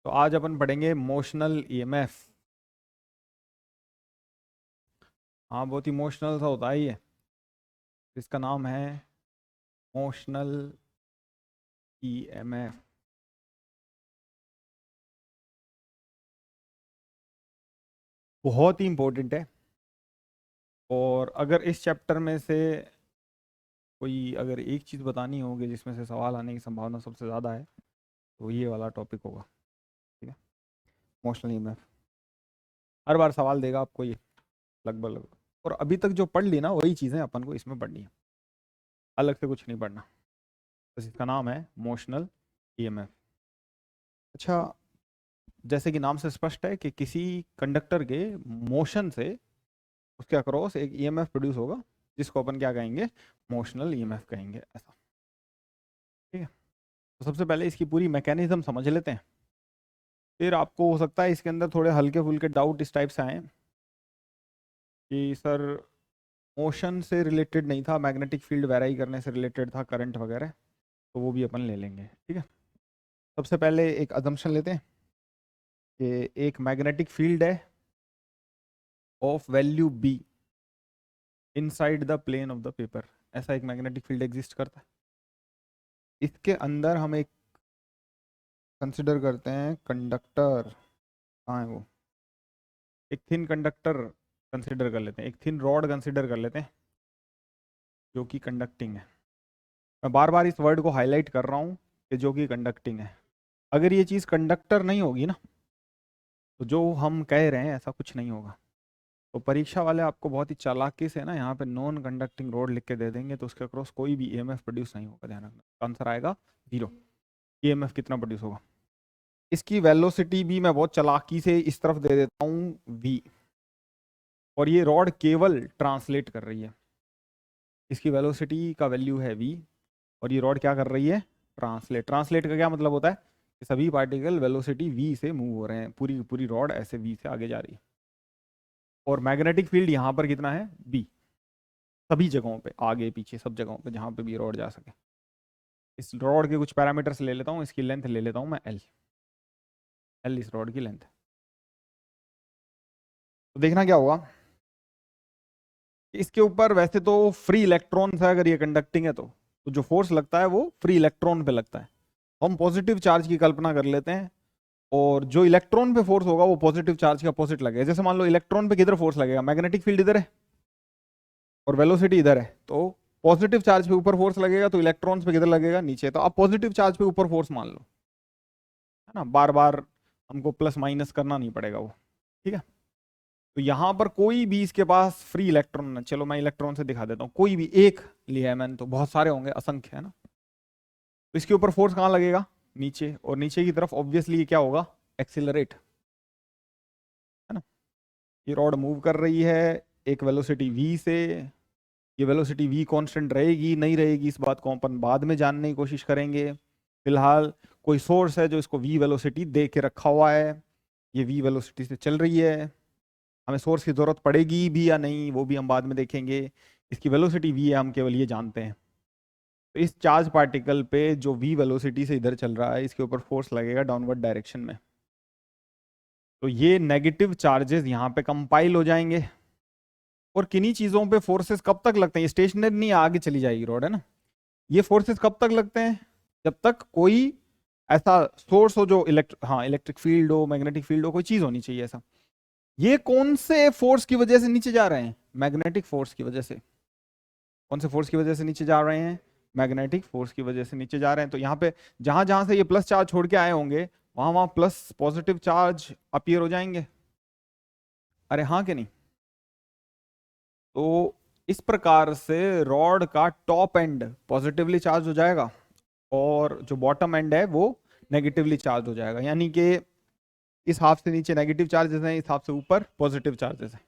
तो आज अपन पढ़ेंगे मोशनल ईएमएफ। हाँ, बहुत इमोशनल सा होता है ये। इसका नाम है मोशनल ईएमएफ। बहुत ही इम्पोर्टेंट है। और अगर इस चैप्टर में से कोई अगर एक चीज़ बतानी होगी जिसमें से सवाल आने की संभावना सबसे ज़्यादा है तो ये वाला टॉपिक होगा। ठीक है, मोशनल ईएमएफ हर बार सवाल देगा आपको ये, लगभग। और अभी तक जो पढ़ ली ना वही चीज़ें अपन को इसमें पढ़नी है, अलग से कुछ नहीं पढ़ना। बस इसका नाम है मोशनल ईएमएफ। अच्छा, जैसे कि नाम से स्पष्ट है कि किसी कंडक्टर के मोशन से उसके अक्रॉस एक ईएमएफ प्रोड्यूस होगा, जिसको अपन क्या कहेंगे, मोशनल ईएमएफ कहेंगे, ऐसा। ठीक है, तो सबसे पहले इसकी पूरी मैकेनिज्म समझ लेते हैं, फिर आपको हो सकता है इसके अंदर थोड़े हल्के फुल्के डाउट इस टाइप से आए कि सर मोशन से रिलेटेड नहीं था, मैग्नेटिक फील्ड वेराई करने से रिलेटेड था, करंट वगैरह, तो वो भी अपन ले लेंगे। ठीक है, सबसे पहले एक अजम्पशन लेते हैं कि एक मैग्नेटिक फील्ड है of value B inside the plane of the paper. ऐसा एक मैग्नेटिक फील्ड एग्जिस्ट करता है। इसके अंदर हम एक कंसिडर करते हैं कंडक्टर। कहाँ है वो? एक थिन कंडक्टर कंसिडर कर लेते हैं, एक थिन रॉड कंसिडर कर लेते हैं जो कि कंडक्टिंग है। मैं बार बार इस वर्ड को हाईलाइट कर रहा हूँ कि जो कि कंडक्टिंग है। अगर ये चीज़ कंडक्टर नहीं होगी ना, तो जो हम कह रहे हैं ऐसा कुछ नहीं होगा। तो परीक्षा वाले आपको बहुत ही चालाकी से ना यहाँ पे नॉन कंडक्टिंग रोड लिख के दे देंगे, तो उसके अक्रॉस कोई भी ईएमएफ प्रोड्यूस नहीं होगा। ध्यान रखना, आंसर आएगा 0। ईएमएफ कितना प्रोड्यूस होगा? इसकी वेलोसिटी भी मैं बहुत चालाकी से इस तरफ दे देता हूँ v, और ये रॉड केवल ट्रांसलेट कर रही है। इसकी वेलोसिटी का वैल्यू है v, और ये रॉड क्या कर रही है? ट्रांसलेट। ट्रांसलेट का क्या मतलब होता है कि सभी पार्टिकल वेलोसिटी v से मूव हो रहे हैं, पूरी पूरी रॉड ऐसे v से आगे जा रही है। और मैग्नेटिक फील्ड यहाँ पर कितना है? b। सभी जगहों पे, आगे पीछे सब जगहों पे जहाँ पे भी रॉड जा सके। इस रॉड के कुछ पैरामीटर्स ले लेता हूँ। इसकी लेंथ ले लेता हूँ मैं l। l इस रॉड की लेंथ है। तो देखना क्या होगा, इसके ऊपर वैसे तो फ्री इलेक्ट्रॉन है, अगर ये कंडक्टिंग है तो जो फोर्स लगता है वो फ्री इलेक्ट्रॉन पे लगता है। हम पॉजिटिव चार्ज की कल्पना कर लेते हैं, और जो इलेक्ट्रॉन पे फोर्स होगा वो पॉजिटिव चार्ज के अपोजिट लगेगा। जैसे मान लो इलेक्ट्रॉन पे किधर फोर्स लगेगा? मैग्नेटिक फील्ड इधर है और वेलोसिटी इधर है, तो पॉजिटिव चार्ज पे ऊपर फोर्स लगेगा, तो इलेक्ट्रॉन्स पे किधर लगेगा? नीचे। तो आप पॉजिटिव चार्ज पे ऊपर फोर्स मान लो, है ना, बार बार हमको प्लस माइनस करना नहीं पड़ेगा वो। ठीक है, तो यहां पर कोई भी इसके पास फ्री इलेक्ट्रॉन है। चलो मैं इलेक्ट्रॉन से दिखा देता हूँ, कोई भी एक लिया है मैंने, तो बहुत सारे होंगे, असंख्य, है ना। तो इसके ऊपर फोर्स कहाँ लगेगा? नीचे। और नीचे की तरफ ऑब्वियसली ये क्या होगा? एक्सिलरेट, है ना। ये रॉड मूव कर रही है एक वेलोसिटी v से। ये वेलोसिटी v कांस्टेंट रहेगी नहीं रहेगी, इस बात को अपन बाद में जानने की कोशिश करेंगे। फिलहाल कोई सोर्स है जो इसको v वेलोसिटी दे के रखा हुआ है, ये v वेलोसिटी से चल रही है। हमें सोर्स की जरूरत पड़ेगी भी या नहीं वो भी हम बाद में देखेंगे। इसकी वेलोसिटी v है, हम केवल ये जानते हैं। तो इस चार्ज पार्टिकल पे जो v वेलोसिटी से इधर चल रहा है, इसके ऊपर फोर्स लगेगा डाउनवर्ड डायरेक्शन में। तो ये नेगेटिव चार्जेस यहाँ पे कंपाइल हो जाएंगे। और किन्हीं चीजों पे फोर्सेस कब तक लगते हैं? स्टेशनरी नहीं, आगे चली जाएगी रॉड, है ना। ये फोर्सेस कब तक लगते हैं? जब तक कोई ऐसा सोर्स हो जो इलेक्ट्रिक फील्ड हो, मैग्नेटिक फील्ड हो, कोई चीज होनी चाहिए ऐसा। ये कौन से फोर्स की वजह से नीचे जा रहे हैं? मैग्नेटिक फोर्स की वजह से। कौन से फोर्स की वजह से नीचे जा रहे हैं? मैग्नेटिक फोर्स की वजह से नीचे जा रहे हैं। तो यहाँ पे जहां जहां से ये प्लस चार्ज छोड़ के आए होंगे, वहां वहां प्लस पॉजिटिव चार्ज अपीयर हो जाएंगे। अरे हाँ कि नहीं? तो इस प्रकार से रॉड का टॉप एंड पॉजिटिवली चार्ज हो जाएगा, और जो बॉटम एंड है वो नेगेटिवली चार्ज हो जाएगा। यानी कि इस हाफ से नीचे नेगेटिव चार्जेस हैं, इस हाफ से ऊपर पॉजिटिव चार्जेस हैं।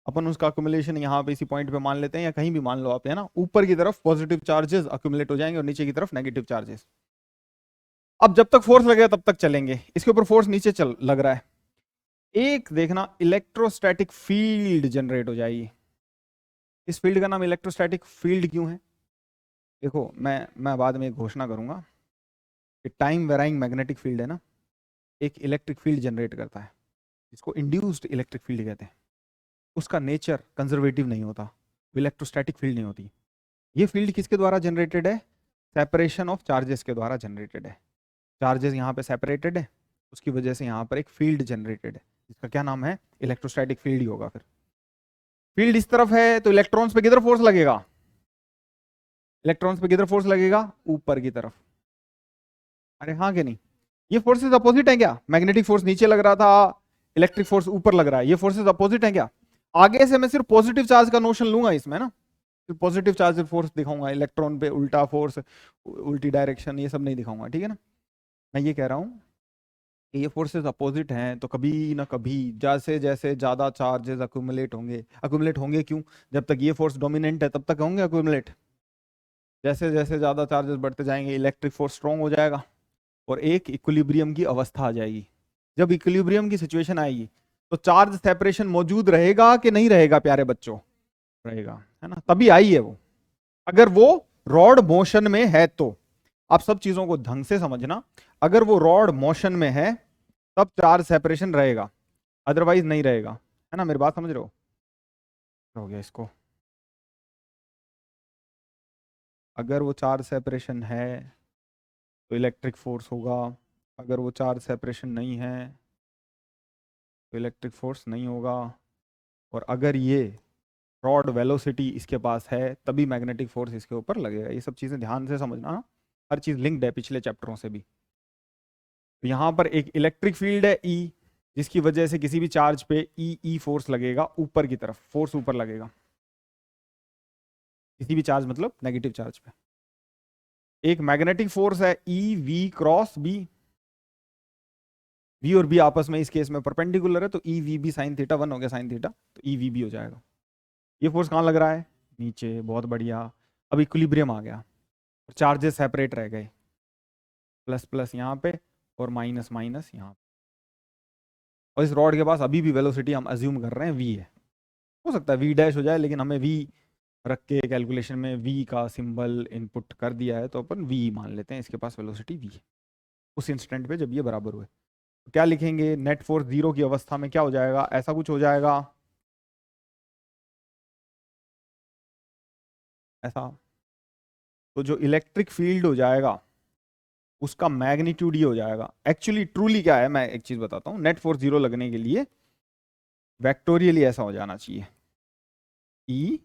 अपन उसका अक्यूमुलेशन यहाँ पे इसी पॉइंट पे मान लेते हैं, या कहीं भी मान लो आप, है ना। ऊपर की तरफ पॉजिटिव चार्जेस अक्यूमुलेट हो जाएंगे और नीचे की तरफ नेगेटिव चार्जेस। अब जब तक फोर्स लगेगा तब तक चलेंगे। इसके ऊपर फोर्स नीचे चल लग रहा है, एक देखना इलेक्ट्रोस्टैटिक फील्ड जनरेट हो जाएगी। इस फील्ड का नाम इलेक्ट्रोस्टैटिक फील्ड क्यों है? देखो, मैं बाद में एक घोषणा करूंगा कि टाइम वेराइंग मैग्नेटिक फील्ड है ना, एक इलेक्ट्रिक फील्ड जनरेट करता है जिसको इंड्यूस्ड इलेक्ट्रिक फील्ड कहते हैं, उसका नेचर कंजर्वेटिव नहीं होता, इलेक्ट्रोस्टैटिक फील्ड नहीं होती। ये फील्ड किसके द्वारा जनरेटेड है? सेपरेशन ऑफ चार्जेस के द्वारा जनरेटेड है। चार्जेस यहाँ पे सेपरेटेड है, उसकी वजह से यहाँ पर एक फील्ड जनरेटेड है जिसका क्या नाम है? इलेक्ट्रोस्टैटिक फील्ड ही होगा। फिर फील्ड इस तरफ है तो इलेक्ट्रॉन्स पे किधर फोर्स लगेगा? इलेक्ट्रॉन्स पे किधर फोर्स लगेगा? ऊपर की तरफ। अरे हाँ कि नहीं? ये फोर्सेस अपोजिट है क्या? मैग्नेटिक फोर्स नीचे लग रहा था, इलेक्ट्रिक फोर्स ऊपर लग रहा है, ये फोर्सेस अपोजिट है क्या? आगे से मैं सिर्फ पॉजिटिव चार्ज का नोशन लूंगा इसमें ना, सिर्फ पॉजिटिव चार्ज फोर्स दिखाऊंगा, इलेक्ट्रॉन पे उल्टा फोर्स, उल्टी डायरेक्शन, ये सब नहीं दिखाऊंगा, ठीक है ना। मैं ये कह रहा हूँ कि ये फोर्सेस अपोजिट हैं तो कभी ना कभी जैसे जैसे ज्यादा चार्जेस अक्यूमुलेट होंगे क्यों? जब तक ये फोर्स डोमिनेंट है तब तक होंगे अक्यूमुलेट। जैसे जैसे ज्यादा चार्जेस बढ़ते जाएंगे इलेक्ट्रिक फोर्स स्ट्रॉन्ग हो जाएगा और एक इक्विलिब्रियम की अवस्था आ जाएगी। जब इक्विलिब्रियम की सिचुएशन आएगी तो चार्ज सेपरेशन मौजूद रहेगा कि नहीं रहेगा प्यारे बच्चों? रहेगा, है ना, तभी आई है वो। अगर वो रॉड मोशन में है तो, आप सब चीजों को ढंग से समझना, अगर वो रॉड मोशन में है तब चार्ज सेपरेशन रहेगा, अदरवाइज नहीं रहेगा, है ना। मेरी बात समझ रहे हो गया इसको? अगर वो चार्ज सेपरेशन है तो इलेक्ट्रिक फोर्स होगा, अगर वो चार्ज सेपरेशन नहीं है तो इलेक्ट्रिक फोर्स नहीं होगा, और अगर ये रॉड वेलोसिटी इसके पास है तभी मैग्नेटिक फोर्स इसके ऊपर लगेगा। ये सब चीज़ें ध्यान से समझना, हर चीज़ लिंक्ड है पिछले चैप्टरों से भी। तो यहाँ पर एक इलेक्ट्रिक फील्ड है E, जिसकी वजह से किसी भी चार्ज पे ई फोर्स लगेगा, ऊपर की तरफ फोर्स ऊपर लगेगा, किसी भी चार्ज मतलब नेगेटिव चार्ज पे। एक मैग्नेटिक फोर्स है e v cross B, v और बी आपस में इस केस में परपेंडिकुलर है तो e v B sine theta 1 हो गया साइन थीटा, तो ई वी बी हो जाएगा। ये फोर्स कहाँ लग रहा है? नीचे, बहुत बढ़िया। अब इक्विलिब्रियम आ गया, चार्जेस सेपरेट रह गए, प्लस प्लस यहाँ पे और माइनस माइनस यहाँ पे, और इस रॉड के पास अभी भी वेलोसिटी हम अज्यूम कर रहे हैं v है, हो सकता है v डैश हो जाए, लेकिन हमें v रख के कैलकुलेशन में v का सिंबल इनपुट कर दिया है तो अपन v मान लेते हैं, इसके पास वेलोसिटी v है उस इंस्टेंट पे जब ये बराबर हुए। तो क्या लिखेंगे? नेट फोर्स जीरो की अवस्था में क्या हो जाएगा? ऐसा कुछ हो जाएगा, ऐसा। तो जो इलेक्ट्रिक फील्ड हो जाएगा उसका मैग्नीट्यूड ये हो जाएगा। एक्चुअली ट्रूली क्या है, मैं एक चीज बताता हूँ, नेट फोर्स जीरो लगने के लिए वेक्टोरियली ऐसा हो जाना चाहिए, ई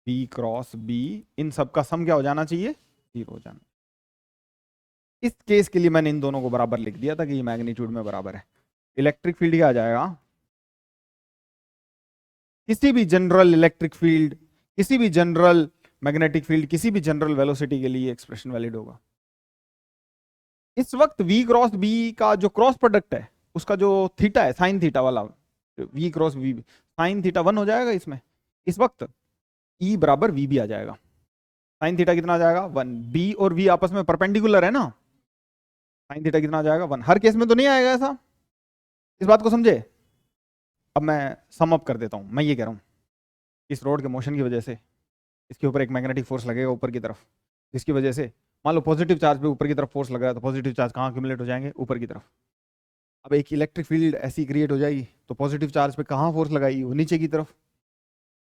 बी क्रॉस बी, इन सब का सम क्या हो जाना चाहिए? जीरो हो जाना। इस केस के लिए मैंने इन दोनों को बराबर लिख दिया था कि ये मैग्नीट्यूड में बराबर है। इलेक्ट्रिक फील्ड क्या आ जाएगा? किसी भी जनरल इलेक्ट्रिक फील्ड, किसी भी जनरल मैग्नेटिक फील्ड, किसी भी जनरल वेलोसिटी के लिए एक्सप्रेशन वैलिड होगा। इस वक्त v क्रॉस b का जो क्रॉस प्रोडक्ट है उसका जो थीटा है, साइन थीटा वाला, v क्रॉस b साइन थीटा 1 हो जाएगा इसमें। इस वक्त E बराबर वी बी आ जाएगा, साइन थीटा कितना आ जाएगा? 1। b और v आपस में परपेंडिकुलर है ना, साइन थीटा कितना आ जाएगा? 1। हर केस में तो नहीं आएगा ऐसा, इस बात को समझे। अब मैं सम अप कर देता हूं, मैं ये कह रहा हूं इस रोड के मोशन की वजह से इसके ऊपर एक मैग्नेटिक फोर्स लगेगा ऊपर की तरफ, जिसकी वजह से मान लो पॉजिटिव चार्ज पे ऊपर की तरफ फोर्स लग रहा है तो पॉजिटिव चार्ज कहाँ एक्यूमुलेट हो जाएंगे? ऊपर की तरफ। अब एक इलेक्ट्रिक फील्ड ऐसी क्रिएट हो जाएगी तो पॉजिटिव चार्ज पे कहाँ फोर्स लगाई? वो नीचे की तरफ।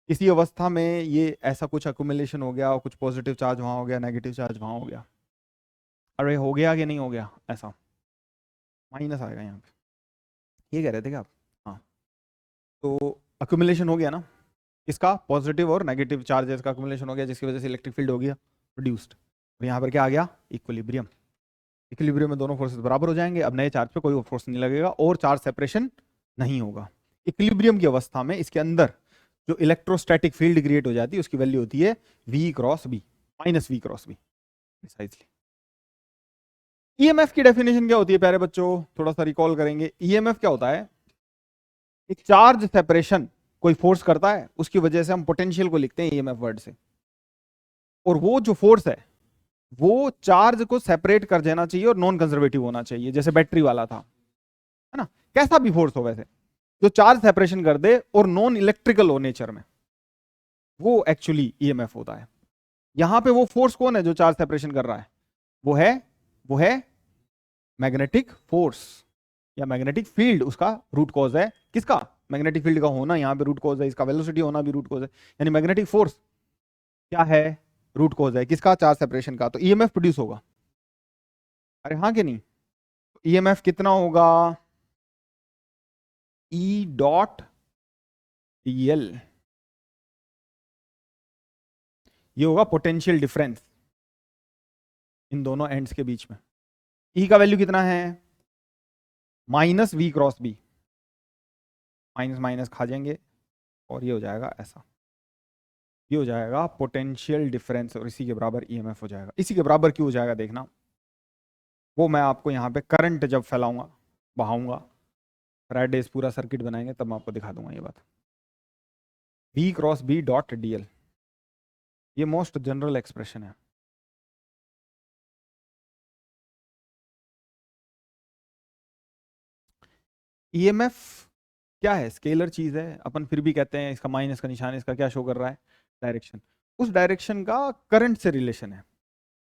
किसी अवस्था में ये ऐसा कुछ अक्यूमुलेशन हो गया और कुछ पॉजिटिव चार्ज वहाँ हो गया, नेगेटिव चार्ज वहाँ हो गया। अरे हो गया कि नहीं हो गया? ऐसा माइनस आएगा यहाँ पे, ये कह रहे थे क्या आप? हाँ, तो अक्यूमुलेशन हो गया ना, इसका पॉजिटिव और नेगेटिव चार्जेस का अक्यूमुलेशन हो गया, जिसकी वजह से इलेक्ट्रिक फील्ड हो गया प्रोड्यूस्ड। और यहाँ पर क्या आ गया? इक्विलिब्रियम। इक्विलिब्रियम में दोनों फोर्सेस बराबर हो जाएंगे, अब नए चार्ज पे कोई फोर्स नहीं लगेगा और चार्ज सेपरेशन नहीं होगा। इक्विलिब्रियम की अवस्था में इसके अंदर जो इलेक्ट्रोस्टैटिक फील्ड क्रिएट हो जाती है उसकी वैल्यू होती है v cross B, minus v cross B precisely. EMF की डेफिनेशन क्या होती है प्यारे बच्चों? थोड़ा सा रिकॉल करेंगे। ईएमएफ क्या होता है? एक चार्ज सेपरेशन कोई फोर्स करता है, उसकी वजह से हम पोटेंशियल को लिखते हैं ईएमएफ वर्ड से, और वो जो फोर्स है वो चार्ज को सेपरेट कर देना चाहिए और नॉन कंजर्वेटिव होना चाहिए, जैसे बैटरी वाला था, है ना। कैसा भी फोर्स हो वैसे, जो चार्ज सेपरेशन कर दे और नॉन इलेक्ट्रिकल हो नेचर में, वो एक्चुअली ईएमएफ होता है। यहां पे वो फोर्स कौन है जो चार्ज सेपरेशन कर रहा है? वो है मैग्नेटिक फोर्स या मैग्नेटिक फील्ड उसका रूट कॉज है। किसका? मैग्नेटिक फील्ड का होना यहाँ पे रूट कॉज है, इसका वेलोसिटी होना भी रूट कॉज है, यानी मैग्नेटिक फोर्स क्या है? रूट कॉज है। किसका? चार्ज सेपरेशन का। तो ईएमएफ प्रोड्यूस होगा। अरे हाँ कि नहीं? ईएमएफ कितना होगा? ई डॉट डीएल, ये होगा पोटेंशियल डिफरेंस इन दोनों एंड्स के बीच में। ई का वैल्यू कितना है? Minus v cross B, minus minus खा जाएंगे और ये हो जाएगा ऐसा, ये हो जाएगा पोटेंशियल डिफरेंस और इसी के बराबर ईएमएफ हो जाएगा। इसी के बराबर क्यों हो जाएगा देखना, वो मैं आपको यहाँ पे करंट जब फैलाऊंगा, बहाऊंगा, फ्राइडेज पूरा सर्किट बनाएंगे तब मैं आपको दिखा दूंगा ये बात। B cross B dot dl, ये मोस्ट जनरल एक्सप्रेशन है। ईएमएफ क्या है? स्केलर चीज है, अपन फिर भी कहते हैं इसका माइनस का निशान, इसका क्या शो कर रहा है? डायरेक्शन। उस डायरेक्शन का करंट से रिलेशन है।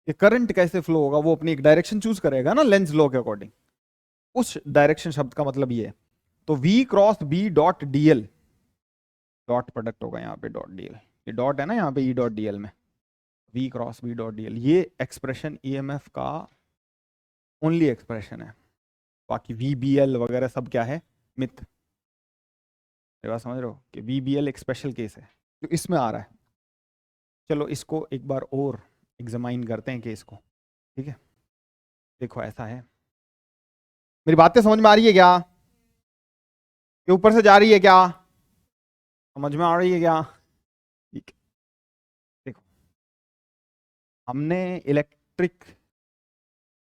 ये करंट कैसे फ्लो होगा, वो अपनी एक डायरेक्शन चूज करेगा ना लेंस लॉ के अकॉर्डिंग। उस डायरेक्शन शब्द का मतलब ये है। तो V क्रॉस B dot DL, dot product होगा यहाँ पे डॉट डीएल, ये डॉट है ना यहाँ पे E डॉट डीएल में, V क्रॉस B डॉट डीएल, ये एक्सप्रेशन ईएमएफ का ओनली एक्सप्रेशन है। बाकी VBL वगैरह सब क्या है? मिथ। ये बात समझ रहे हो कि VBL एक स्पेशल केस है जो इसमें आ रहा है। चलो इसको एक बार और एग्जामाइन करते हैं केस को, ठीक है? देखो ऐसा है, मेरी बातें समझ में आ रही है क्या? ये ऊपर से जा रही है क्या? समझ में आ रही है क्या? ठीक है। देखो हमने इलेक्ट्रिक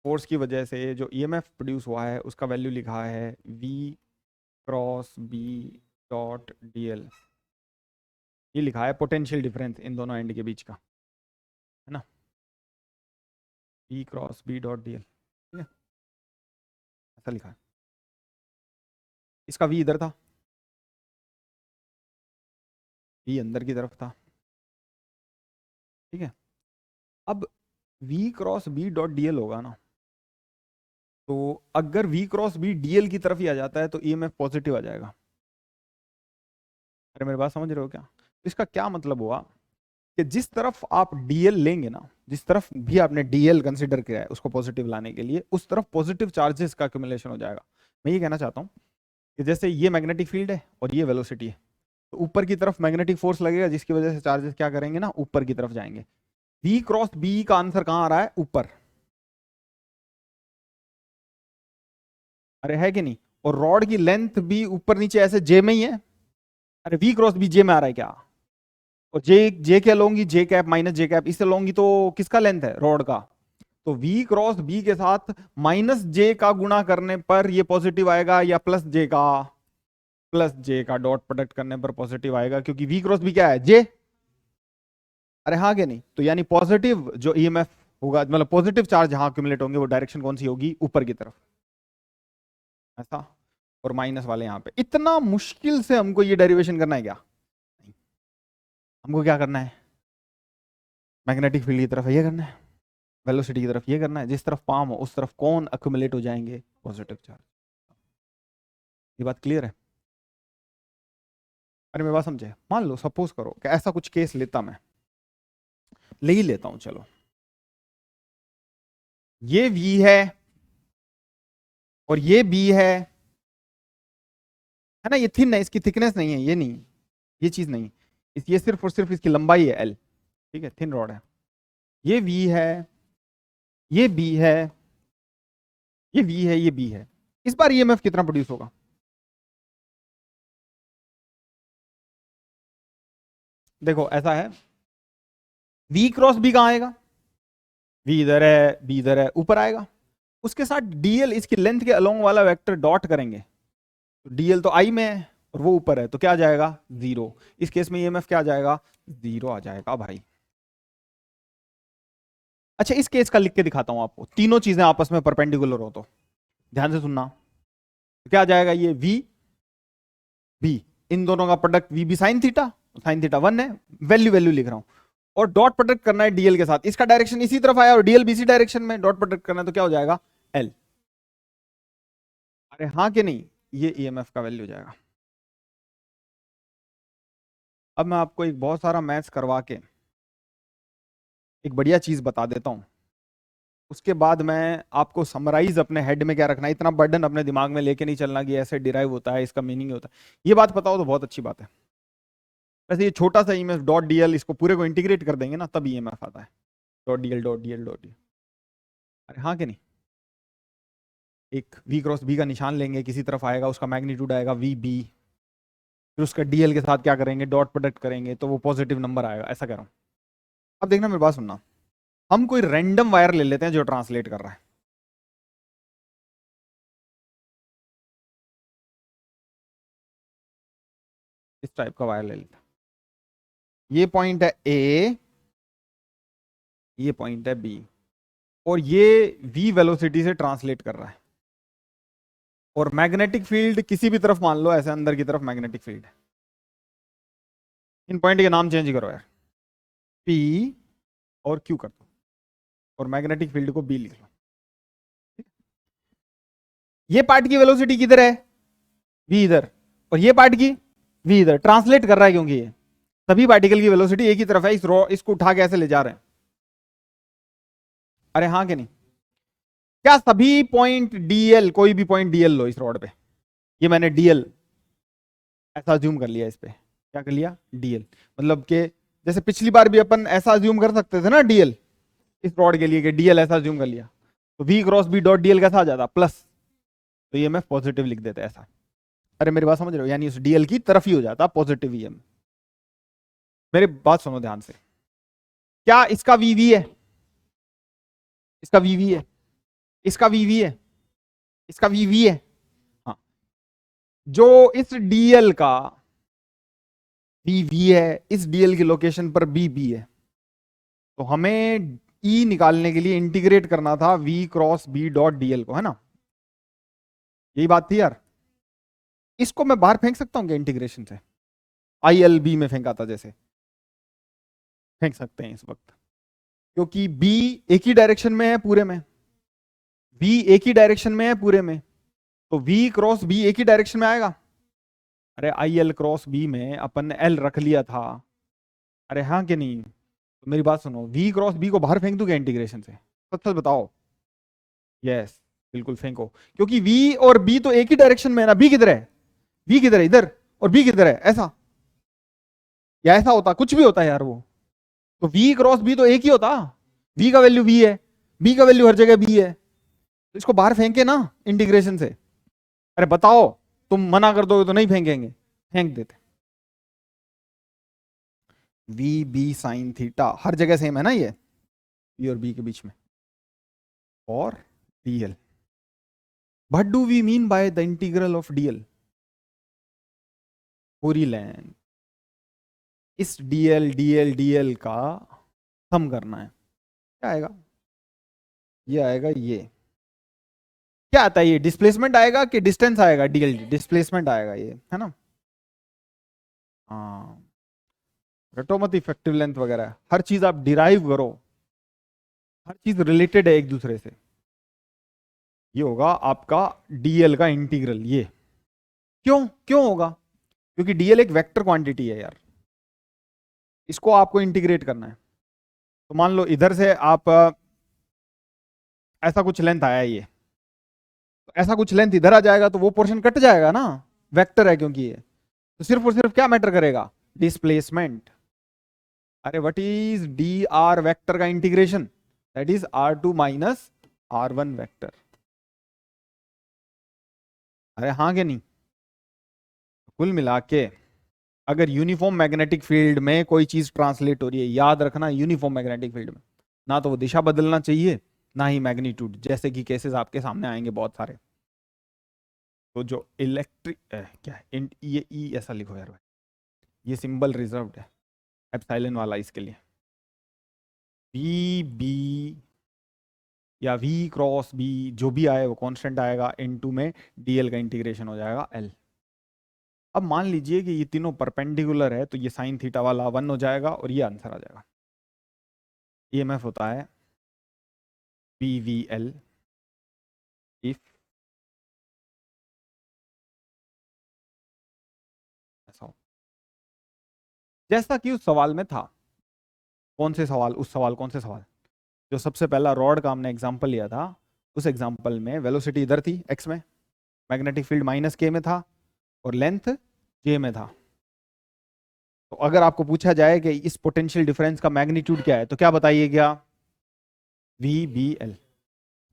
फोर्स की वजह से जो ईएमएफ प्रोड्यूस हुआ है उसका वैल्यू लिखा है V क्रॉस B डॉट डीएल, ये लिखा है पोटेंशियल डिफरेंस इन दोनों एंड के बीच का, है ना? V क्रॉस B डॉट डीएल, ठीक है, ऐसा लिखा है। इसका V इधर था, V अंदर की तरफ था, ठीक है। अब V क्रॉस B डॉट डीएल होगा ना, तो अगर V क्रॉस B डीएल की तरफ ही आ जाता है तो ईएमएफ पॉजिटिव आ जाएगा। अरे मेरी बात समझ रहे हो क्या? इसका क्या मतलब हुआ कि जिस तरफ आप डीएल लेंगे ना, जिस तरफ भी आपने डीएल कंसीडर किया है उसको पॉजिटिव लाने के लिए, उस तरफ पॉजिटिव चार्जेस का एक्यूमुलेशन हो जाएगा। मैं ये कहना चाहता हूँ कि जैसे ये मैग्नेटिक फील्ड है और ये वेलोसिटी है, तो ऊपर की तरफ मैग्नेटिक फोर्स लगेगा जिसकी वजह से चार्जेस क्या करेंगे ना, ऊपर की तरफ जाएंगे। V क्रॉस B का आंसर कहाँ आ रहा है? ऊपर। अरे है कि नहीं? और रॉड की लेंथ भी ऊपर नीचे ऐसे जे में ही है। अरे V क्रॉस B जे में आ रहा है क्या? और जे जे क्या लूंगी? जे कैप माइनस जे कैप, इससे लूंगी तो किसका लेंथ है? रॉड का। तो V क्रॉस B के साथ माइनस जे का गुणा करने पर ये पॉजिटिव आएगा या प्लस जे का? प्लस जे का डॉट प्रोडक्ट करने पर पॉजिटिव आएगा, क्योंकि V क्रॉस B क्या है? जे। अरे हाँ क्या नहीं? तो यानी पॉजिटिव जो ईएमएफ होगा, मतलब पॉजिटिव चार्ज जहां एक्यूमुलेट होंगे, वो डायरेक्शन कौन सी होगी? ऊपर की तरफ, ऐसा। और माइनस वाले यहाँ पे। इतना मुश्किल से हमको ये डेरिवेशन करना है क्या? नहीं। हमको क्या करना है? मैग्नेटिक फील्ड की तरफ ये करना है, वेलोसिटी की तरफ ये करना है, जिस तरफ पाम हो उस तरफ कौन एक्यूमुलेट हो जाएंगे? Positive charge. ये बात क्लियर है? अरे मेरी बात समझे? मान लो सपोज करो कि ऐसा कुछ केस लेता, मैं ले ही लेता हूं, चलो। ये V है और ये B है ना? ये थिन है, इसकी थिकनेस नहीं है, ये नहीं, ये चीज नहीं, ये सिर्फ और सिर्फ इसकी लंबाई है L, ठीक है, थिन रॉड है। ये V है, ये B है, ये V है, ये B है। इस बार ईएमएफ कितना प्रोड्यूस होगा? देखो ऐसा है, V क्रॉस B कहां आएगा? V इधर है, B इधर है, ऊपर आएगा। उसके साथ डीएल, इसकी लेंथ के अलोंग वाला वेक्टर डॉट करेंगे, तो डीएल तो आई में है और वो ऊपर है, तो क्या आ जाएगा? जीरो। इस केस में ईएमएफ क्या आ जाएगा? जीरो आ जाएगा भाई। अच्छा इस केस का लिख के दिखाता हूं आपको, तीनों चीजें आपस में परपेंडिकुलर हो तो ध्यान से सुनना। तो क्या आ जाएगा? ये V B, इन दोनों का product V B sign theta, sine theta 1 है, वैल्यू वैल्यू लिख रहा हूं। और डॉट प्रोडक्ट करना है डीएल के साथ, इसका डायरेक्शन इसी तरफ आया और डीएल भी इसी डायरेक्शन में, डॉट प्रोडक्ट करना है तो क्या हो जाएगा? L। अरे हाँ कि नहीं, ये ईएमएफ का वैल्यू जाएगा। अब मैं आपको एक बहुत सारा मैथ्स करवा के एक बढ़िया चीज बता देता हूँ, उसके बाद मैं आपको समराइज अपने हेड में क्या रखना है, इतना बर्डन अपने दिमाग में लेके नहीं चलना कि ऐसे डिराइव होता है, इसका मीनिंग होता है। ये बात पता हो तो बहुत अच्छी बात है। वैसे ये छोटा सा ईएमएफ डॉट डीएल, इसको पूरे को इंटीग्रेट कर देंगे ना तब ईएमएफ आता है। Dot DL dot DL dot DL, अरे हाँ कि नहीं। एक वी क्रॉस बी का निशान लेंगे, किसी तरफ आएगा, उसका मैग्नीट्यूड आएगा वी बी, फिर उसका डीएल के साथ क्या करेंगे, डॉट प्रोडक्ट करेंगे तो वो पॉजिटिव नंबर आएगा, ऐसा कह रहा हूँ। अब देखना, मेरी बात सुनना, हम कोई रैंडम वायर ले लेते हैं जो ट्रांसलेट कर रहा है। इस टाइप का वायर ले लेते हैं, ये पॉइंट है ए, ये पॉइंट है बी, और ये v वेलोसिटी से ट्रांसलेट कर रहा है, और मैग्नेटिक फील्ड किसी भी तरफ मान लो, ऐसे अंदर की तरफ मैग्नेटिक फील्ड है। इन पॉइंट के नाम चेंज करो यार, p और q कर दो, और मैग्नेटिक फील्ड को b लिख लो। ये पार्ट की वेलोसिटी किधर है, v इधर, और ये पार्ट की v इधर, ट्रांसलेट कर रहा है क्योंकि ये सभी पार्टिकल की वेलोसिटी एक ही तरफ है, इसको उठा के ऐसे ले जा रहे हैं। अरे हाँ कि नहीं। क्या सभी पॉइंट dl, कोई भी पॉइंट dl लो इस रॉड पे, ये मैंने dl ऐसा ज्यूम कर लिया, इस पे क्या कर लिया, dl, मतलब कि जैसे पिछली बार भी अपन ऐसा ज्यूम कर सकते थे ना dl, इस रॉड के लिए कि dl ऐसा ज्यूम कर लिया, तो v क्रॉस b डॉट dl कैसा आ जाता, प्लस, तो ये मैं पॉजिटिव लिख देते ऐसा। अरे मेरी बात समझ रहे हो, यानी उस dl की तरफ ही हो जाता पॉजिटिव em। मेरी बात सुनो ध्यान से, क्या इसका vv है, इसका vv है, इसका vv है, इसका vv है, हाँ, जो इस dl का vv है, इस dl की लोकेशन पर bb है, तो हमें E निकालने के लिए इंटीग्रेट करना था v क्रॉस b डॉट dl को, है ना, यही बात थी यार। इसको मैं बाहर फेंक सकता हूँ क्या इंटीग्रेशन से, आई एल बी में फेंका था जैसे, फेंक सकते हैं इस वक्त, क्योंकि b एक ही डायरेक्शन में है पूरे में, v एक ही डायरेक्शन में है पूरे में, तो v क्रॉस b एक ही डायरेक्शन में आएगा। अरे आई एल क्रॉस b में अपन ने l रख लिया था, अरे हाँ कि नहीं, तो मेरी बात सुनो, v क्रॉस b को बाहर फेंक दूं क्या इंटीग्रेशन से, सच सच बताओ। यस, बिल्कुल फेंको, क्योंकि v और b तो एक ही डायरेक्शन में है ना, b किधर है, v किधर है इधर, और b किधर है ऐसा, या ऐसा होता, कुछ भी होता है यार वो, तो v क्रॉस b तो एक ही होता, v का वैल्यू v है, b का वैल्यू हर जगह b है, तो इसको बाहर फेंके ना इंटीग्रेशन से। अरे बताओ, तुम मना कर दोगे तो नहीं फेंकेंगे, फेंक देते। वी बी साइन थीटा हर जगह सेम है ना, ये बी और बी के बीच में, और dl, what do we mean by the integral of dl, पूरी लेंथ, इस dl dl dl का सम करना है, क्या आएगा, ये आएगा, ये क्या आता है, ये डिस्प्लेसमेंट आएगा कि डिस्टेंस आएगा, dl डिस्प्लेसमेंट आएगा ये, है ना। हाँ, रटो मत इफेक्टिव लेंथ वगैरह, हर चीज आप डिराइव करो, हर चीज रिलेटेड है एक दूसरे से। ये होगा आपका dl का इंटीग्रल, ये क्यों क्यों होगा, क्योंकि dl एक वेक्टर क्वांटिटी है यार, इसको आपको इंटीग्रेट करना है। तो मान लो इधर से आप ऐसा कुछ लेंथ आया ये, तो ऐसा कुछ लेंथ इधर आ जाएगा तो वो पोर्शन कट जाएगा ना, वेक्टर है क्योंकि ये, तो सिर्फ और सिर्फ क्या मैटर करेगा, डिस्प्लेसमेंट। अरे what is D R vector का integration, that is r2 minus r1 vector. अरे हाँ कि नहीं। कुल मिला के अगर यूनिफॉर्म मैग्नेटिक फील्ड में कोई चीज ट्रांसलेट हो रही है, याद रखना यूनिफॉर्म मैग्नेटिक फील्ड में ना तो वो दिशा बदलना चाहिए, ना ही मैग्नीट्यूड, जैसे कि केसेस आपके सामने आएंगे बहुत सारे। तो जो इलेक्ट्रिक क्या है, ये ई ऐसा लिखो यार भाई, ये सिंबल रिजर्व्ड है एप्सिलॉन वाला, इसके लिए वी बी या वी क्रॉस बी जो भी आए वो कांस्टेंट आएगा, इनटू में डीएल का इंटीग्रेशन हो जाएगा एल। अब मान लीजिए कि ये तीनों परपेंडिकुलर है, तो ये साइन थीटा वाला 1 हो जाएगा और ये आंसर आ जाएगा। ईएमएफ होता है पी वी एल इफ जैसा कि उस सवाल में था। कौन से सवाल? उस सवाल कौन से सवाल? जो सबसे पहला रॉड का हमने एग्जाम्पल लिया था, उस एग्जाम्पल में वेलोसिटी इधर थी एक्स में, मैग्नेटिक फील्ड माइनस के में था और लेंथ जे में था। तो अगर आपको पूछा जाए कि इस पोटेंशियल डिफरेंस का मैग्नीट्यूड क्या है, तो क्या बताइएगा? V B L.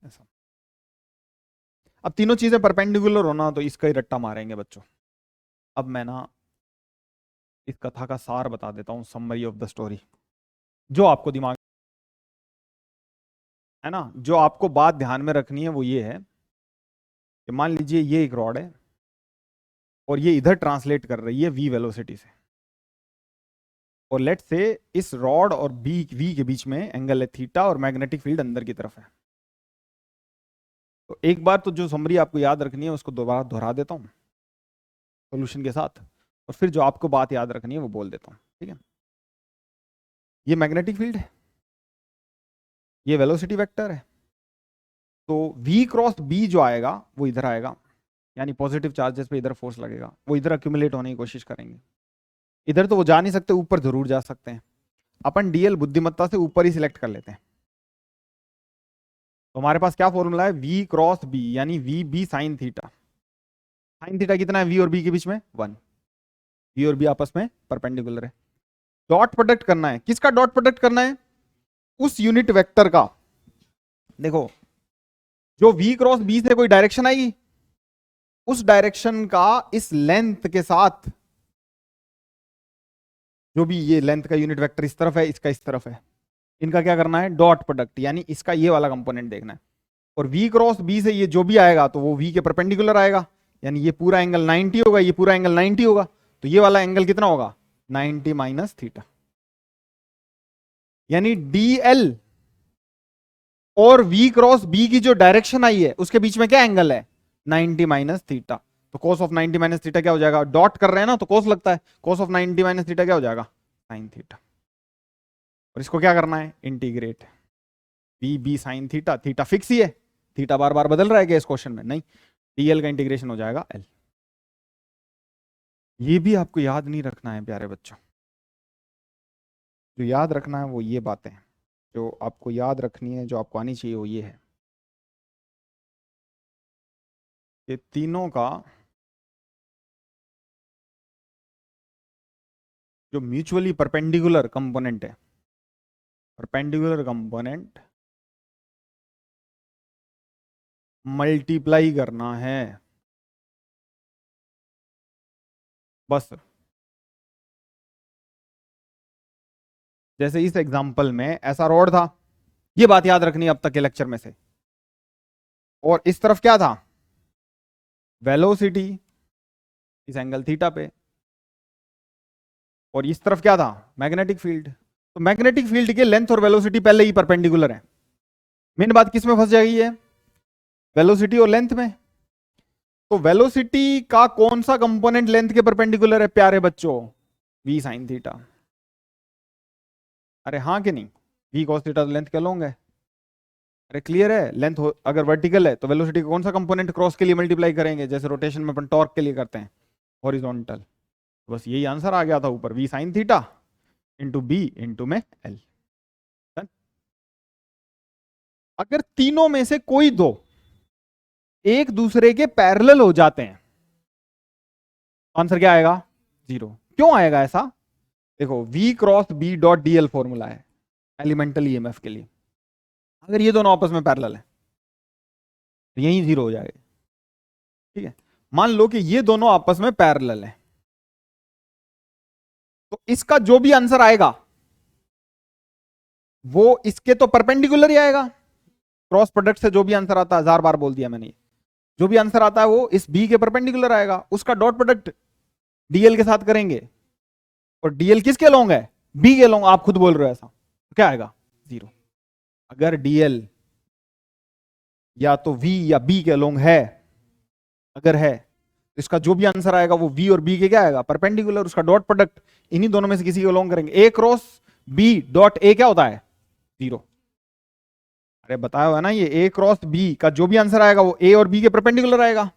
ऐसा। अब तीनों चीजें परपेंडिकुलर होना, तो इसका ही रट्टा मारेंगे बच्चों। अब मैं ना इस कथा का सार बता देता हूं, समरी ऑफ द स्टोरी, जो आपको दिमाग है ना, जो आपको बात ध्यान में रखनी है वो ये है कि मान लीजिए ये एक रॉड है और ये इधर ट्रांसलेट कर रही है वी वेलोसिटी से, और लेट से इस रॉड और बी वी के बीच में एंगल है थीटा और मैग्नेटिक फील्ड अंदर की तरफ है। तो एक बार तो जो समरी आपको याद रखनी है उसको दोबारा दोहरा देता हूं सोल्यूशन के साथ, और फिर जो आपको बात याद रखनी है वो बोल देता हूं, ठीक है? ये मैग्नेटिक फील्ड है, ये वेलोसिटी वेक्टर है। तो v क्रॉस b जो आएगा वो इधर आएगा, यानी पॉजिटिव चार्जेस पे इधर फोर्स लगेगा, वो इधर अक्यूमुलेट होने की कोशिश करेंगे। इधर तो वो जा नहीं सकते, ऊपर जरूर जा सकते हैं। अपन डीएल बुद्धिमत्ता से ऊपर ही सिलेक्ट कर लेते हैं। तो हमारे पास क्या फॉर्मूला है? v क्रॉस b यानी v B sine theta. Sine theta कितना है v और b के बीच में? 1। v और b आपस में परपेंडिकुलर है। डॉट प्रोडक्ट करना है। किसका डॉट प्रोडक्ट करना है? उस यूनिट वेक्टर का। देखो, जो v क्रॉस b से कोई डायरेक्शन आएगी, उस डायरेक्शन का इस लेंथ के साथ, जो भी ये लेंथ का यूनिट वेक्टर इस तरफ है, इसका इस तरफ है, इनका क्या करना है? डॉट प्रोडक्ट, यानी इसका ये वाला कंपोनेंट देखना है। और v क्रॉस b से ये जो भी आएगा तो वो v के परपेंडिकुलर आएगा, यानी ये पूरा एंगल 90 होगा, ये पूरा एंगल 90 होगा। तो ये वाला एंगल कितना होगा? 90 माइनस थीटा। यानी dl और v क्रॉस b की जो डायरेक्शन आई है उसके बीच में क्या एंगल है? 90 माइनस थीटा। तो cos ऑफ 90 माइनस थीटा क्या हो जाएगा? डॉट कर रहे हैं ना तो cos लगता है, cos ऑफ 90 माइनस थीटा क्या हो जाएगा? Sine theta. और इसको क्या करना है? Integrate. B B sine theta, theta fix ही है, थीटा बार बार बदल रहा है क्या इस क्वेश्चन में? नहीं। डीएल का इंटीग्रेशन हो जाएगा एल। ये भी आपको याद नहीं रखना है प्यारे बच्चों। जो याद रखना है वो ये बातें हैं, जो आपको याद रखनी है, जो आपको आनी चाहिए वो ये है कि तीनों का जो म्यूचुअली परपेंडिकुलर कंपोनेंट है, परपेंडिकुलर कंपोनेंट मल्टीप्लाई करना है बस। जैसे इस एग्जांपल में ऐसा रॉड था, ये बात याद रखनी है अब तक के लेक्चर में से, और इस तरफ क्या था? वेलोसिटी इस एंगल थीटा पे, और इस तरफ क्या था? Magnetic field. तो मैग्नेटिक फील्ड के लेंथ और वेलोसिटी पहले ही परपेंडिकुलर है। मेन बात किस में फंस जाएगी? है वेलोसिटी और लेंथ में। तो वेलोसिटी का कौन सा कंपोनेंट लेंथ के परपेंडिकुलर है प्यारे बच्चों? v sine theta. अरे हाँ कि नहीं? v cos थीटा तो लेंथ के लॉन्ग है। अरे क्लियर है? लेंथ अगर वर्टिकल है तो वेलोसिटी का कौन सा कंपोनेंट क्रॉस के लिए मल्टीप्लाई करेंगे, जैसे रोटेशन में अपन टॉर्क के लिए करते हैं, हॉरिजॉन्टल। बस यही आंसर आ गया था ऊपर, v sine theta into B into में एल। अगर तीनों में से कोई दो एक दूसरे के पैरेलल हो जाते हैं, आंसर क्या आएगा? 0। क्यों आएगा ऐसा? देखो, v क्रॉस b डॉट डीएल फॉर्मूला है एलिमेंटल ईएमएफ के लिए। अगर ये दोनों आपस में पैरेलल है तो यही 0 हो जाएगा, ठीक है? मान लो कि ये दोनों आपस में पैरेलल है, तो इसका जो भी आंसर आएगा वो इसके तो परपेंडिकुलर ही आएगा। क्रॉस प्रोडक्ट से जो भी आंसर आता है, 1000 बार बोल दिया मैंने, जो भी आंसर आता है वो इस बी के परपेंडिकुलर आएगा। उसका डॉट प्रोडक्ट डीएल के साथ करेंगे, और डीएल किसके लॉन्ग है? बी के लॉन्ग। आप खुद बोल रहे हो ऐसा, तो क्या आएगा? 0। अगर डीएल या तो वी या बी के लॉन्ग है, अगर है तो इसका जो भी आंसर आएगा वो वी और बी के क्या आएगा? परपेंडिकुलर। उसका डॉट प्रोडक्ट इन्हीं दोनों में से किसी को लॉन्ग करेंगे। ए क्रॉस बी डॉट ए क्या होता है? 0। अरे बताया हुआ ना, ये ए क्रॉस बी का जो भी आंसर आएगा वो ए और बी के परपेंडिकुलर आएगा,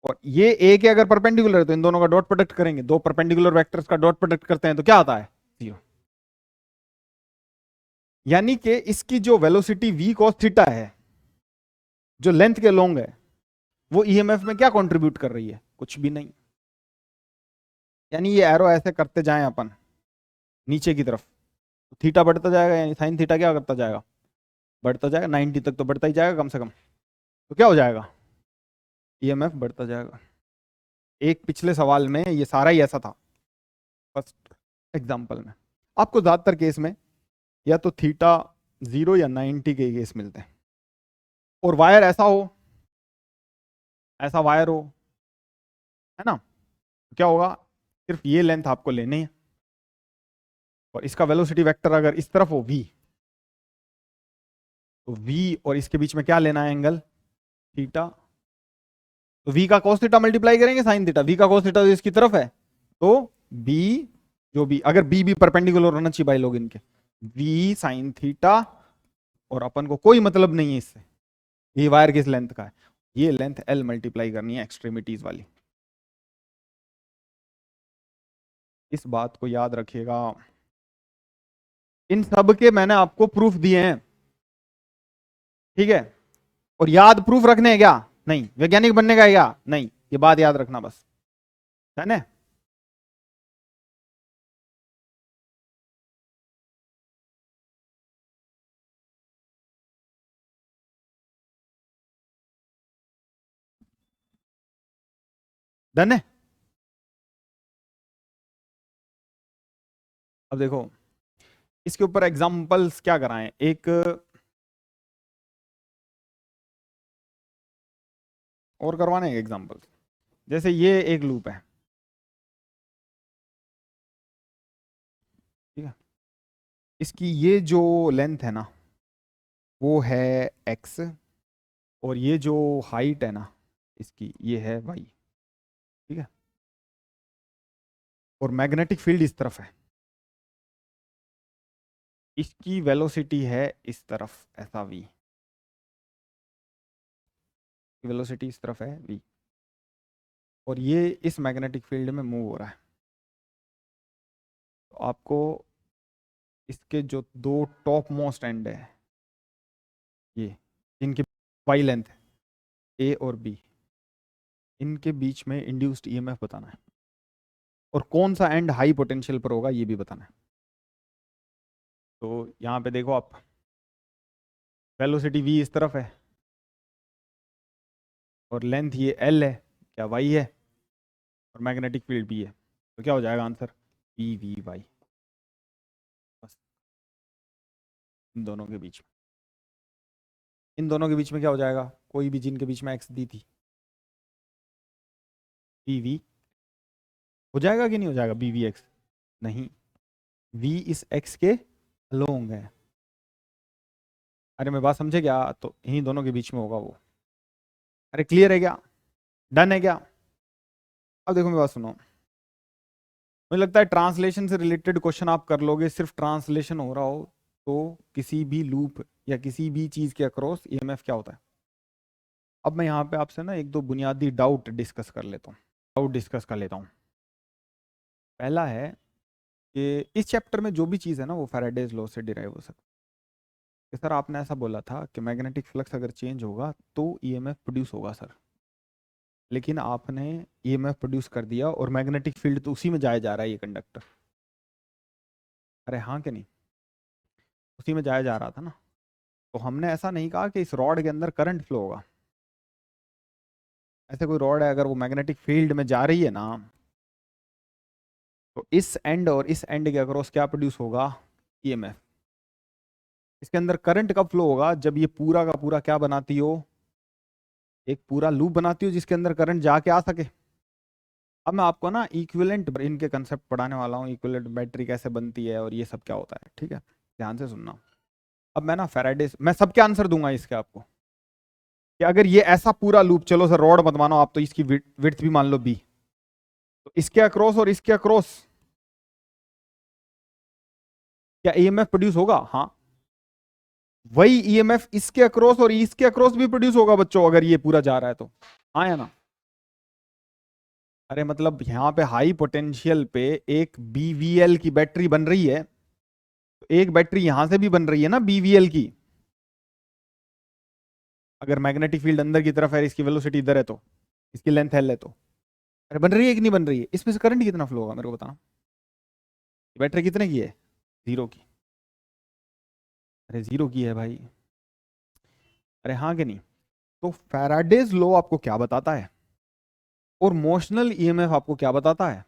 और ये ए के अगर परपेंडिकुलर है तो इन दोनों का डॉट प्रोडक्ट करेंगे, दो परपेंडिकुलर वेक्टर्स का डॉट प्रोडक्ट करते हैं तो क्या आता है? 0। यानी कि इसकी जो वेलोसिटी v cos थीटा है, जो लेंथ के लॉन्ग है, वो ईएमएफ में क्या कंट्रीब्यूट कर रही है? कुछ भी नहीं। यानी ये एरो ऐसे करते जाएं अपन नीचे की तरफ, तो थीटा बढ़ता जाएगा, यानी साइन थीटा क्या करता जाएगा? बढ़ता जाएगा, 90 तक तो बढ़ता ही जाएगा कम से कम। तो क्या हो जाएगा? ईएमएफ बढ़ता जाएगा। एक पिछले सवाल में ये सारा ही ऐसा था, फर्स्ट एग्जाम्पल में। आपको ज्यादातर केस में या तो थीटा 0 या 90 के केस मिलते हैं, और वायर ऐसा हो, ऐसा वायर हो, है ना, क्या होगा? सिर्फ ये लेंथ आपको लेनी है, और इसका वेलोसिटी वेक्टर अगर इस तरफ हो v, तो v और इसके बीच में क्या लेना है? Angle theta. तो v का cos थीटा मल्टीप्लाई करेंगे साइन थीटा, v का cos थीटा तो इसकी तरफ है, तो b, जो भी, अगर b भी परपेंडिकुलर होना चाहिए भाई लोग इनके, v साइन थीटा, और अपन को कोई मतलब नहीं है इससे ये वायर किस लेंथ का है, ये लेंथ l मल्टीप्लाई करनी है एक्सट्रीमिटीज वाली। इस बात को याद रखिएगा। इन सब के मैंने आपको प्रूफ दिए हैं, ठीक है? और याद प्रूफ रखने हैं क्या? नहीं। वैज्ञानिक बनने का है क्या? नहीं। ये बात याद रखना बस, है ना? डन है। अब देखो इसके ऊपर एग्जांपल्स क्या कराएं। एक और करवाने हैं एग्जांपल। जैसे ये एक लूप है, ठीक है? इसकी ये जो लेंथ है ना, वो है x, और ये जो हाइट है ना इसकी, ये है y, ठीक है? और मैग्नेटिक फील्ड इस तरफ है, इसकी वेलोसिटी है इस तरफ, ऐसा v, वेलोसिटी इस तरफ है v, और ये इस मैग्नेटिक फील्ड में मूव हो रहा है। तो आपको इसके जो दो टॉप मोस्ट एंड है, ये इनके वाई लेंथ है ए और बी, इनके बीच में इंड्यूस्ड ईएमएफ बताना है, और कौन सा एंड हाई पोटेंशियल पर होगा ये भी बताना है। तो यहाँ पे देखो आप, वेलोसिटी v इस तरफ है, और लेंथ ये l है, क्या y है, और मैग्नेटिक फील्ड b है, तो क्या हो जाएगा आंसर? p v y। बस इन दोनों के बीच में, इन दोनों के बीच में क्या हो जाएगा? कोई भी जिनके बीच में x दी थी, p v हो जाएगा कि नहीं हो जाएगा? b v x नहीं, v इस x के अलोंग है। अरे मैं बात समझे क्या? तो इन्हीं दोनों के बीच में होगा वो। अरे क्लियर है क्या? डन है क्या? अब देखो मेरी बात सुनो, मुझे लगता है ट्रांसलेशन से रिलेटेड क्वेश्चन आप कर लोगे, सिर्फ ट्रांसलेशन हो रहा हो तो किसी भी लूप या किसी भी चीज के अक्रॉस ईएमएफ क्या होता है। अब मैं यहाँ पे आपसे ना एक दो बुनियादी डाउट डिस्कस कर लेता हूँ, डाउट डिस्कस कर लेता हूँ। पहला है कि इस चैप्टर में जो भी चीज़ है ना वो फैराडेज लॉ से डिराइव हो सकती है। सर आपने ऐसा बोला था कि मैग्नेटिक फ्लक्स अगर चेंज होगा तो ईएमएफ प्रोड्यूस होगा सर, लेकिन आपने ईएमएफ प्रोड्यूस कर दिया और मैग्नेटिक फील्ड तो उसी में जाया जा रहा है, ये कंडक्टर। अरे हाँ कि नहीं? उसी में जाया जा रहा था ना। तो हमने ऐसा नहीं कहा कि इस रॉड के अंदर करंट फ्लो होगा। ऐसे कोई रॉड है, अगर वो मैग्नेटिक फील्ड में जा रही है ना, तो इस एंड और इस एंड के अक्रॉस क्या प्रोड्यूस होगा? ईएमएफ। इसके अंदर करंट कब फ्लो होगा? जब ये पूरा का पूरा क्या बनाती हो? एक पूरा लूप बनाती हो जिसके अंदर करंट जाके आ सके। अब मैं आपको ना इक्विवेलेंट इनके कंसेप्ट पढ़ाने वाला हूँ, इक्विवेलेंट बैटरी कैसे बनती है और ये सब क्या होता है, ठीक है? ध्यान से सुनना। अब मैं ना फैराडे, मैं सबके आंसर दूंगा इसके आपको, कि अगर ये ऐसा पूरा लूप, चलो सर रॉड मत मानो आप, तो इसकी विड्थ भी मान लो b, तो इसके अक्रॉस और इसके अक्रॉस क्या ईएमएफ प्रोड्यूस होगा? हाँ। वही ईएमएफ इसके अक्रॉस और इसके अक्रॉस भी प्रोड्यूस होगा बच्चों, अगर ये पूरा जा रहा है तो। हाँ या ना? अरे मतलब यहाँ पे हाई पोटेंशियल पे एक बीवीएल की बैटरी बन रही है, तो एक बैटरी यहां से भी बन रही है ना बीवीएल की। अगर मैग्नेटिक फील्ड अंदर की तरफ है, इसकी वेलोसिटी इधर है, तो इसकी लेंथ एल है, तो अरे बन रही है कि नहीं बन रही है? इसमें से करंट कितना फ्लो होगा मेरे को बताना। बैटरी कितने की है? 0 की। अरे 0 की है भाई। अरे हाँ कि नहीं? तो फैराडेज लॉ आपको क्या बताता है और मोशनल ईएमएफ आपको क्या बताता है?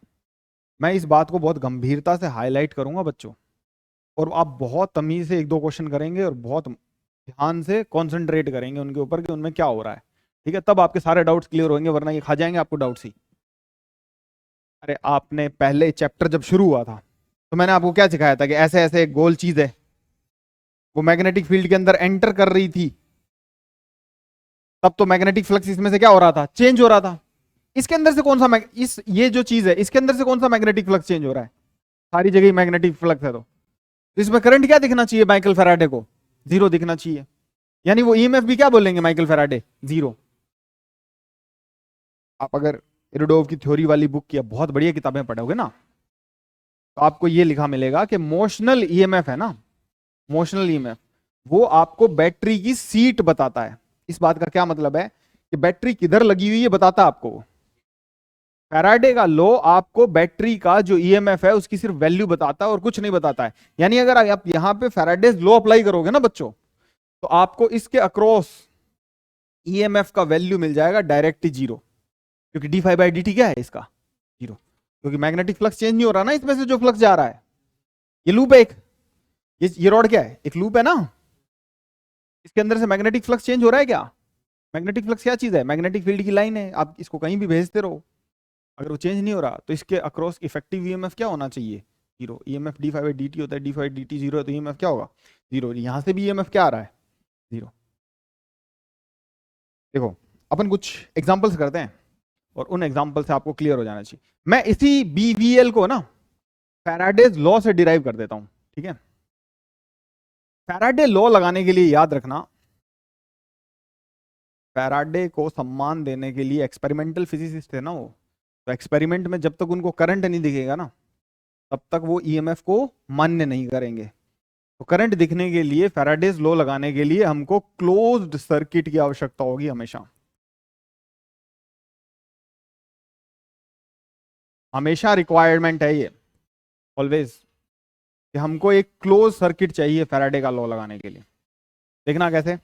मैं इस बात को बहुत गंभीरता से हाईलाइट करूंगा बच्चों, और आप बहुत तमीज से एक दो क्वेश्चन करेंगे और बहुत ध्यान से कंसंट्रेट करेंगे उनके ऊपर कि उनमें क्या हो रहा है। ठीक है, तब आपके सारे डाउट्स क्लियर होंगे, वरना ये खा जाएंगे आपको डाउट्स ही। अरे आपने पहले चैप्टर जब शुरू हुआ था तो मैंने आपको क्या सिखाया था कि ऐसे ऐसे एक गोल चीज है, वो मैग्नेटिक फील्ड के अंदर एंटर कर रही थी, तब तो मैग्नेटिक फ्लक्स इसमें से क्या हो रहा था? चेंज हो रहा था। इसके अंदर से कौन सा इस ये जो चीज है इसके अंदर से कौन सा मैग्नेटिक फ्लक्स चेंज हो रहा है? सारी जगह मैग्नेटिक फ्लक्स है, तो इसमें करंट क्या दिखना चाहिए माइकल फैराडे को? 0 दिखना चाहिए। यानी वो ईएमएफ भी क्या बोलेंगे माइकल फैराडे? 0। आप अगर इरोडोव की थ्योरी वाली बुक की बहुत बढ़िया किताबें पढ़ोगे ना, तो आपको ये लिखा मिलेगा कि मोशनल ईएमएफ है ना, मोशनल ईएमएफ, वो आपको बैटरी की सीट बताता है। इस बात का क्या मतलब है कि बैटरी किधर लगी हुई है बताता है आपको। फैराडे का लॉ आपको बैटरी का जो ईएमएफ है उसकी सिर्फ वैल्यू बताता है और कुछ नहीं बताता है। यानी अगर आप यहां पे फैराडेज लॉ अप्लाई करोगे ना बच्चों, तो आपको इसके अक्रॉस ईएमएफ का वैल्यू मिल जाएगा डायरेक्ट 0, क्योंकि D five by d T क्या है इसका? 0, क्योंकि मैग्नेटिक फ्लक्स चेंज नहीं हो रहा ना इसमें से जो फ्लक्स जा रहा है। ये लूप है एक, ये रॉड क्या है? एक लूप है ना, इसके अंदर से मैग्नेटिक फ्लक्स चेंज हो रहा है क्या? मैग्नेटिक फ्लक्स क्या चीज है? मैग्नेटिक फील्ड की लाइन है, आप इसको कहीं भी भेजते रहो, अगर वो चेंज नहीं हो रहा तो इसके अक्रॉस इफेक्टिव ईएमएफ क्या होना चाहिए? 0। EMF D five by d T होता है, डी फाइव डी टी 0 है, तो ईएमएफ क्या होगा? 0। यहां से भी ईएमएफ क्या आ रहा है? 0। देखो, अपन कुछ एग्जांपल्स करते हैं और उन एग्जांपल से आपको क्लियर हो जाना चाहिए। मैं इसी बीवीएल को ना फैराडेज लॉ से डिराइव कर देता हूं। ठीक है, फैराडे लॉ लगाने के लिए याद रखना, फैराडे को सम्मान देने के लिए एक्सपेरिमेंटल फिजिसिस्ट थे ना वो, तो एक्सपेरिमेंट में जब तक उनको करंट नहीं दिखेगा ना, तब तक वो ईएमएफ को मान्य नहीं करेंगे। तो करंट दिखने के लिए, फैराडेज लॉ लगाने के लिए हमको क्लोज्ड सर्किट की आवश्यकता होगी हमेशा। हमेशा रिक्वायरमेंट है ये, ऑलवेज, कि हमको एक क्लोज सर्किट चाहिए फैराडे का लॉ लगाने के लिए। देखना कैसे,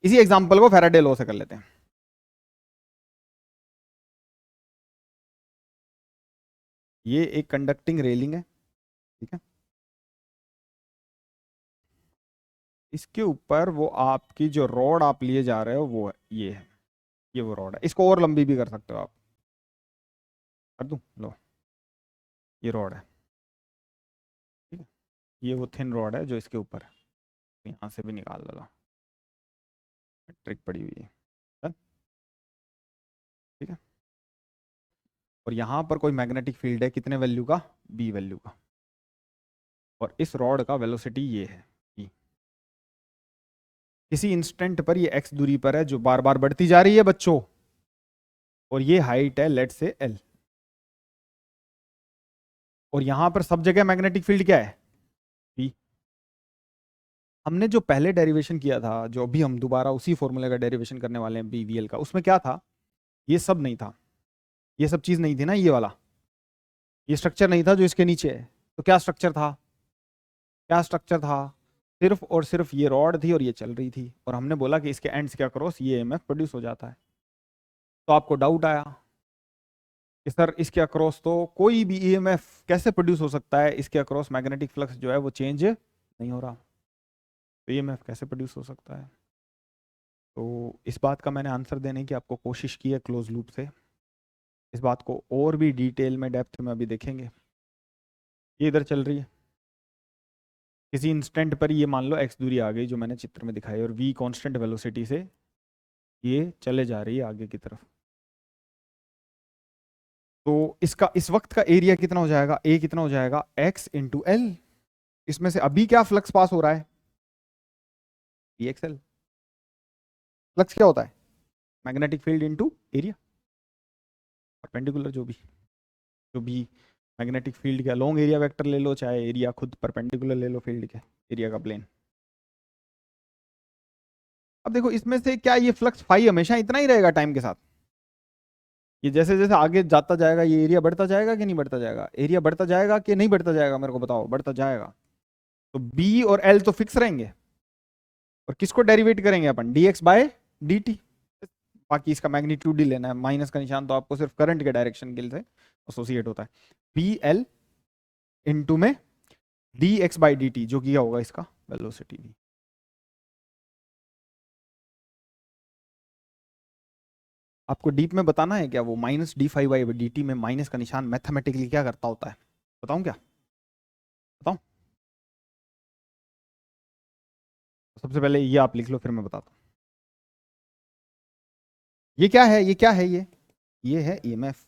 इसी एग्जांपल को फैराडे लॉ से कर लेते हैं। ये एक कंडक्टिंग रेलिंग है, ठीक है, इसके ऊपर वो आपकी जो रॉड आप लिए जा रहे हो वो है, ये है, ये वो रॉड है। इसको और लंबी भी कर सकते हो आप, कर दूं? लो, ये रॉड है, ठीक है, ये वो थिन रॉड है जो इसके ऊपर है, यहाँ से भी निकाल लो, ट्रिक पड़ी हुई है। डन? ठीक है, और यहाँ पर कोई मैग्नेटिक फील्ड है, कितने वैल्यू का? बी वैल्यू का, और इस रॉड का वेलोसिटी ये है E। किसी इंस्टेंट पर ये x दूरी पर है जो बार बार बढ़ती जा रही है बच्चों, और ये हाइट है लेट से L, और यहां पर सब जगह मैग्नेटिक फील्ड क्या है? B। हमने जो पहले डेरिवेशन किया था, जो अभी हम दोबारा उसी फॉर्मूले का डेरिवेशन करने वाले हैं BVL का, उसमें क्या था? ये सब नहीं था, ये सब चीज नहीं थी ना, ये वाला, ये स्ट्रक्चर नहीं था जो इसके नीचे है। तो क्या स्ट्रक्चर था? क्या स्ट्रक्चर था? सिर्फ और सिर्फ ये रॉड थी और ये चल रही थी, और हमने बोला कि इसके एंड्स के अक्रॉस ये ईएमएफ प्रोड्यूस हो जाता है। तो आपको डाउट आया कि सर इसके अक्रॉस तो कोई भी ईएमएफ कैसे प्रोड्यूस हो सकता है, इसके अक्रॉस मैग्नेटिक फ्लक्स जो है वो चेंज नहीं हो रहा, तो ईएमएफ कैसे प्रोड्यूस हो सकता है? तो इस बात का मैंने आंसर देने की आपको कोशिश की है क्लोज लूप से। इस बात को और भी डिटेल में डेप्थ में अभी देखेंगे। ये इधर चल रही है, किसी इंस्टेंट पर ये मान लो x दूरी आ गई जो मैंने चित्र में दिखाई, और v कांस्टेंट वेलोसिटी से ये चले जा रही है आगे की तरफ। तो इसका इस वक्त का एरिया कितना हो जाएगा? a कितना हो जाएगा? x into L. इसमें से अभी क्या फ्लक्स पास हो रहा है? EXL। फ्लक्स क्या होता है? Magnetic field into area. Perpendicular जो भी मैग्नेटिक फील्ड का लॉन्ग एरिया वेक्टर ले लो, चाहे एरिया खुद परपेंडिकुलर ले लो फील्ड के एरिया का प्लेन। अब देखो इसमें से क्या ये फ्लक्स फाई हमेशा इतना ही रहेगा टाइम के साथ? ये जैसे जैसे आगे जाता जाएगा ये एरिया बढ़ता जाएगा कि नहीं बढ़ता जाएगा? एरिया बढ़ता जाएगा कि नहीं बढ़ता जाएगा, मेरे को बताओ। बढ़ता जाएगा। तो बी और एल तो फिक्स रहेंगे, और किसको डेरिवेट करेंगे अपन? dx bye dt। बाकी इसका मैग्नीट्यूड ही लेना है, माइनस का निशान तो आपको सिर्फ करंट के डायरेक्शन के लिए एसोसिएट होता है। बी एल इंटू में dx बाई dt, जो किया होगा इसका वेलोसिटी भी। आपको डीप में बताना है क्या? वो minus D five by d T में माइनस का निशान मैथमेटिकली क्या करता होता है, बताऊं क्या? बताऊं? सबसे पहले ये आप लिख लो, फिर मैं बताता हूं। ये क्या है? ये क्या है? ये है ईएमएफ।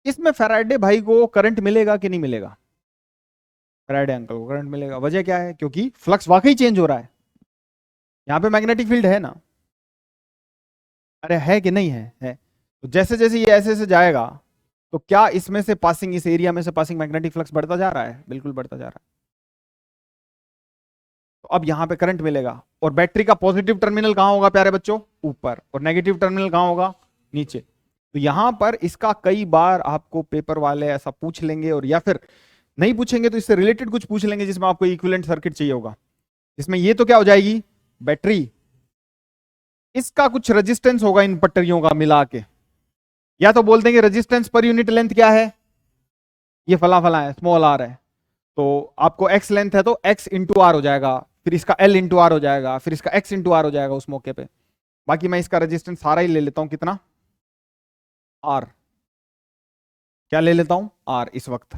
इसमें फैराडे भाई को करंट मिलेगा कि नहीं मिलेगा? फैराडे अंकल को करंट मिलेगा। वजह क्या है? क्योंकि फ्लक्स वाकई चेंज हो रहा है। यहाँ पे मैग्नेटिक फील्ड है ना? अरे है कि नहीं है? है। तो जैसे जैसे ये ऐसे ऐसे जाएगा, तो क्या इसमें से पासिंग, इस एरिया में से पासिंग मैग्नेटिक फ्लक्स बढ़ता जा रहा है? बिल्कुल बढ़ता जा रहा है। तो अब यहां पे करंट मिलेगा, और बैटरी का पॉजिटिव टर्मिनल कहां होगा प्यारे बच्चों? ऊपर। और नेगेटिव टर्मिनल कहां होगा? नीचे। तो यहां पर इसका कई बार आपको पेपर वाले ऐसा पूछ लेंगे, और या फिर नहीं पूछेंगे तो इससे रिलेटेड कुछ पूछ लेंगे जिसमें आपको इक्विवेलेंट सर्किट चाहिए होगा, जिसमें ये तो क्या हो जाएगी? बैटरी। इसका कुछ रेजिस्टेंस होगा इन पटरियों का मिला के, या तो बोल देंगे रेजिस्टेंस पर यूनिट लेंथ क्या है? ये फला फला है, स्मॉल आर है। तो आपको एक्स लेंथ है तो एक्स इंटू आर हो जाएगा, फिर इसका एल इंटू आर हो जाएगा, फिर इसका एक्स इंटू आर हो जाएगा उस मौके पे। बाकी मैं इसका रेजिस्टेंस सारा ही ले लेता हूं, कितना? आर। क्या ले लेता हूं? आर इस वक्त।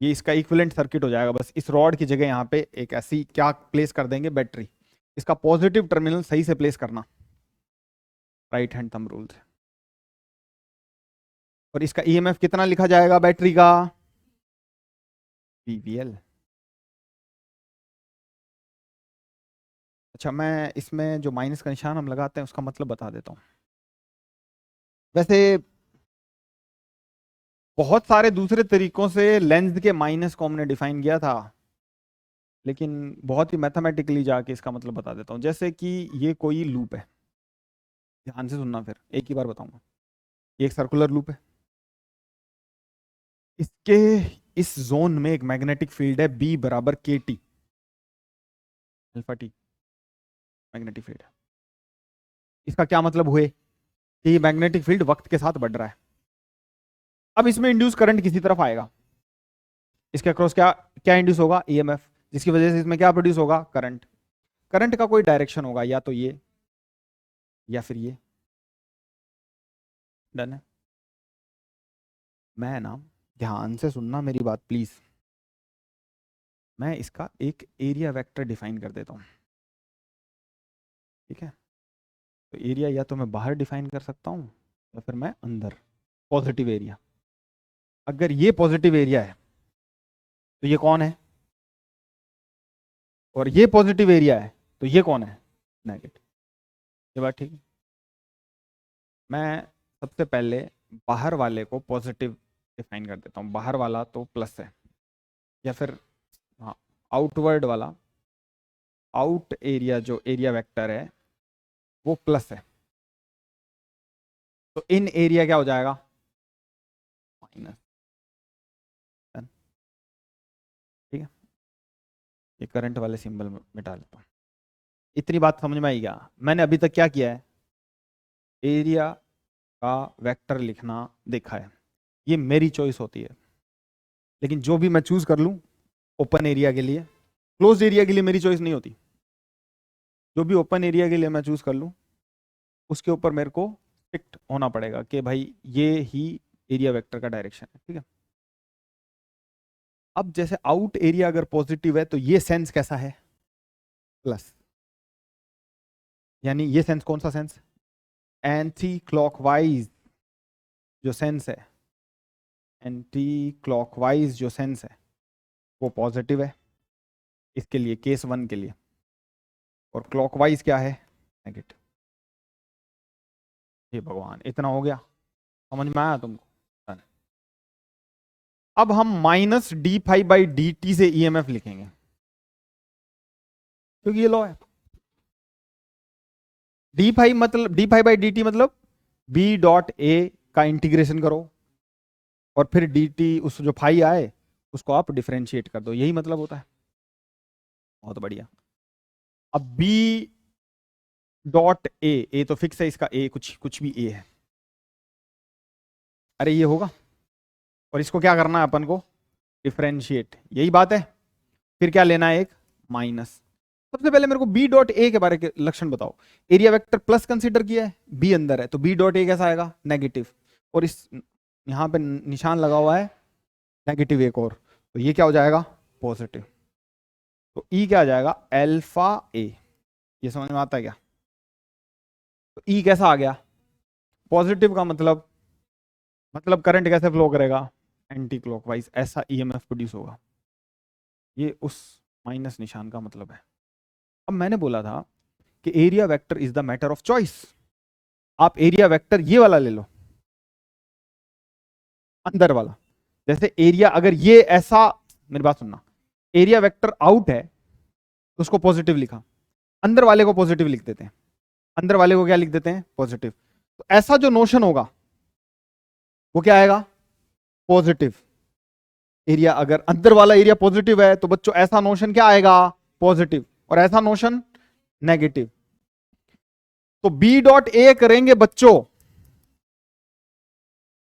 ये इसका इक्विवेलेंट सर्किट हो जाएगा। बस इस रॉड की जगह यहां पे एक ऐसी क्या प्लेस कर देंगे? बैटरी। इसका पॉजिटिव टर्मिनल सही से प्लेस करना, राइट हैंड थंब रूल से। और इसका ईएमएफ कितना लिखा जाएगा बैटरी का? पीवीएल। अच्छा, मैं इसमें जो माइनस का निशान हम लगाते हैं उसका मतलब बता देता हूं। वैसे बहुत सारे दूसरे तरीकों से लेंस के माइनस को हमने डिफाइन किया था, लेकिन बहुत ही मैथमेटिकली जाके इसका मतलब बता देता हूं। जैसे कि ये कोई लूप है, ध्यान से सुनना, फिर एक ही बार बताऊंगा। ये एक सर्कुलर लूप है। इसके इस जोन में एक मैग्नेटिक फील्ड है बी बराबर के T, alpha T magnetic field है। इसका क्या मतलब हुए? कि ये मैग्नेटिक फील्ड वक्त के साथ बढ़ रहा है। अब इसमें इंड्यूस करंट किसी तरफ आएगा, इसके अक्रॉस क्या क्या इंड्यूस होगा? ईएमएफ, जिसकी वजह से इसमें क्या प्रोड्यूस होगा? करंट। करंट का कोई डायरेक्शन होगा, या तो ये या फिर ये। डन है। मैं ना, ध्यान से सुनना मेरी बात प्लीज। मैं इसका एक एरिया वेक्टर डिफाइन कर देता हूं, ठीक है? तो एरिया या तो मैं बाहर डिफाइन कर सकता हूं, या फिर मैं अंदर। Positive area. अगर ये पॉजिटिव एरिया है तो ये कौन है? और ये पॉजिटिव एरिया है तो ये कौन है? नेगेटिव। ये बात ठीक है? मैं सबसे पहले बाहर वाले को पॉजिटिव डिफाइन कर देता हूँ। बाहर वाला तो प्लस है, या फिर हाँ, आउटवर्ड वाला, आउट एरिया जो एरिया वेक्टर है वो प्लस है। तो इन एरिया क्या हो जाएगा? माइनस। ठीक है, ये करंट वाले सिंबल मिटा लेता हूँ। इतनी बात समझ में आई क्या? मैंने अभी तक क्या किया है? एरिया का वेक्टर लिखना देखा है। ये मेरी चॉइस होती है, लेकिन जो भी मैं चूज कर लूं ओपन एरिया के लिए, क्लोज एरिया के लिए मेरी चॉइस नहीं होती। जो भी ओपन एरिया के लिए मैं चूज कर लूं उसके ऊपर मेरे को स्ट्रिक्ट होना पड़ेगा कि भाई ये ही एरिया वेक्टर का डायरेक्शन है। ठीक है? अब जैसे आउट एरिया अगर पॉजिटिव है तो ये सेंस कैसा है? प्लस। यानी ये सेंस कौन सा सेंस? एंटी क्लॉकवाइज जो सेंस है, एंटी क्लॉकवाइज जो सेंस है वो पॉजिटिव है इसके लिए, केस 1 के लिए। और क्लॉकवाइज क्या है? नेगेटिव। हे भगवान, इतना हो गया। समझ में आया तुमको? अब हम minus D five by d T से ईएमएफ लिखेंगे, क्योंकि ये लॉ है। D five by d T मतलब बी डॉट ए का इंटीग्रेशन करो और फिर डी टी उस जो फाई आए उसको आप डिफरेंशिएट कर दो, यही मतलब होता है। बहुत बढ़िया। अब बी डॉट ए तो फिक्स है, इसका ए कुछ कुछ भी ए है, अरे ये होगा, और इसको क्या करना है अपन को, डिफरेंशिएट, यही बात है। फिर क्या लेना है, एक माइनस। सबसे पहले मेरे को बी डॉट ए के बारे के लक्षण बताओ। एरिया वेक्टर प्लस कंसीडर किया है, बी अंदर है, तो बी डॉट ए कैसा आएगा, नेगेटिव, और इस यहां पे निशान लगा हुआ है नेगेटिव एक और, तो ये क्या हो जाएगा, पॉजिटिव। तो ई क्या आ जाएगा, अल्फा ए। ये समझ में आता है क्या? तो ई कैसा आ गया, पॉजिटिव का मतलब करंट कैसे फ्लो करेगा, एंटी क्लॉकवाइज, ऐसा ईएमएफ प्रोड्यूस होगा। ये उस माइनस निशान का मतलब है। अब मैंने बोला था कि area vector is the matter of choice. आप एरिया वेक्टर ये वाला ले लो, अंदर वाला। जैसे एरिया अगर ये ऐसा, मेरी बात सुनना, एरिया वेक्टर आउट है तो उसको पॉजिटिव लिखा, अंदर वाले को पॉजिटिव लिख देते हैं, अंदर वाले को क्या लिख देते हैं, पॉजिटिव। तो ऐसा जो नोशन होगा वो क्या आएगा, पॉजिटिव। एरिया अगर अंदर वाला एरिया पॉजिटिव है तो बच्चों ऐसा नोशन क्या आएगा, पॉजिटिव, और ऐसा नोशन नेगेटिव। तो बी डॉट ए करेंगे बच्चों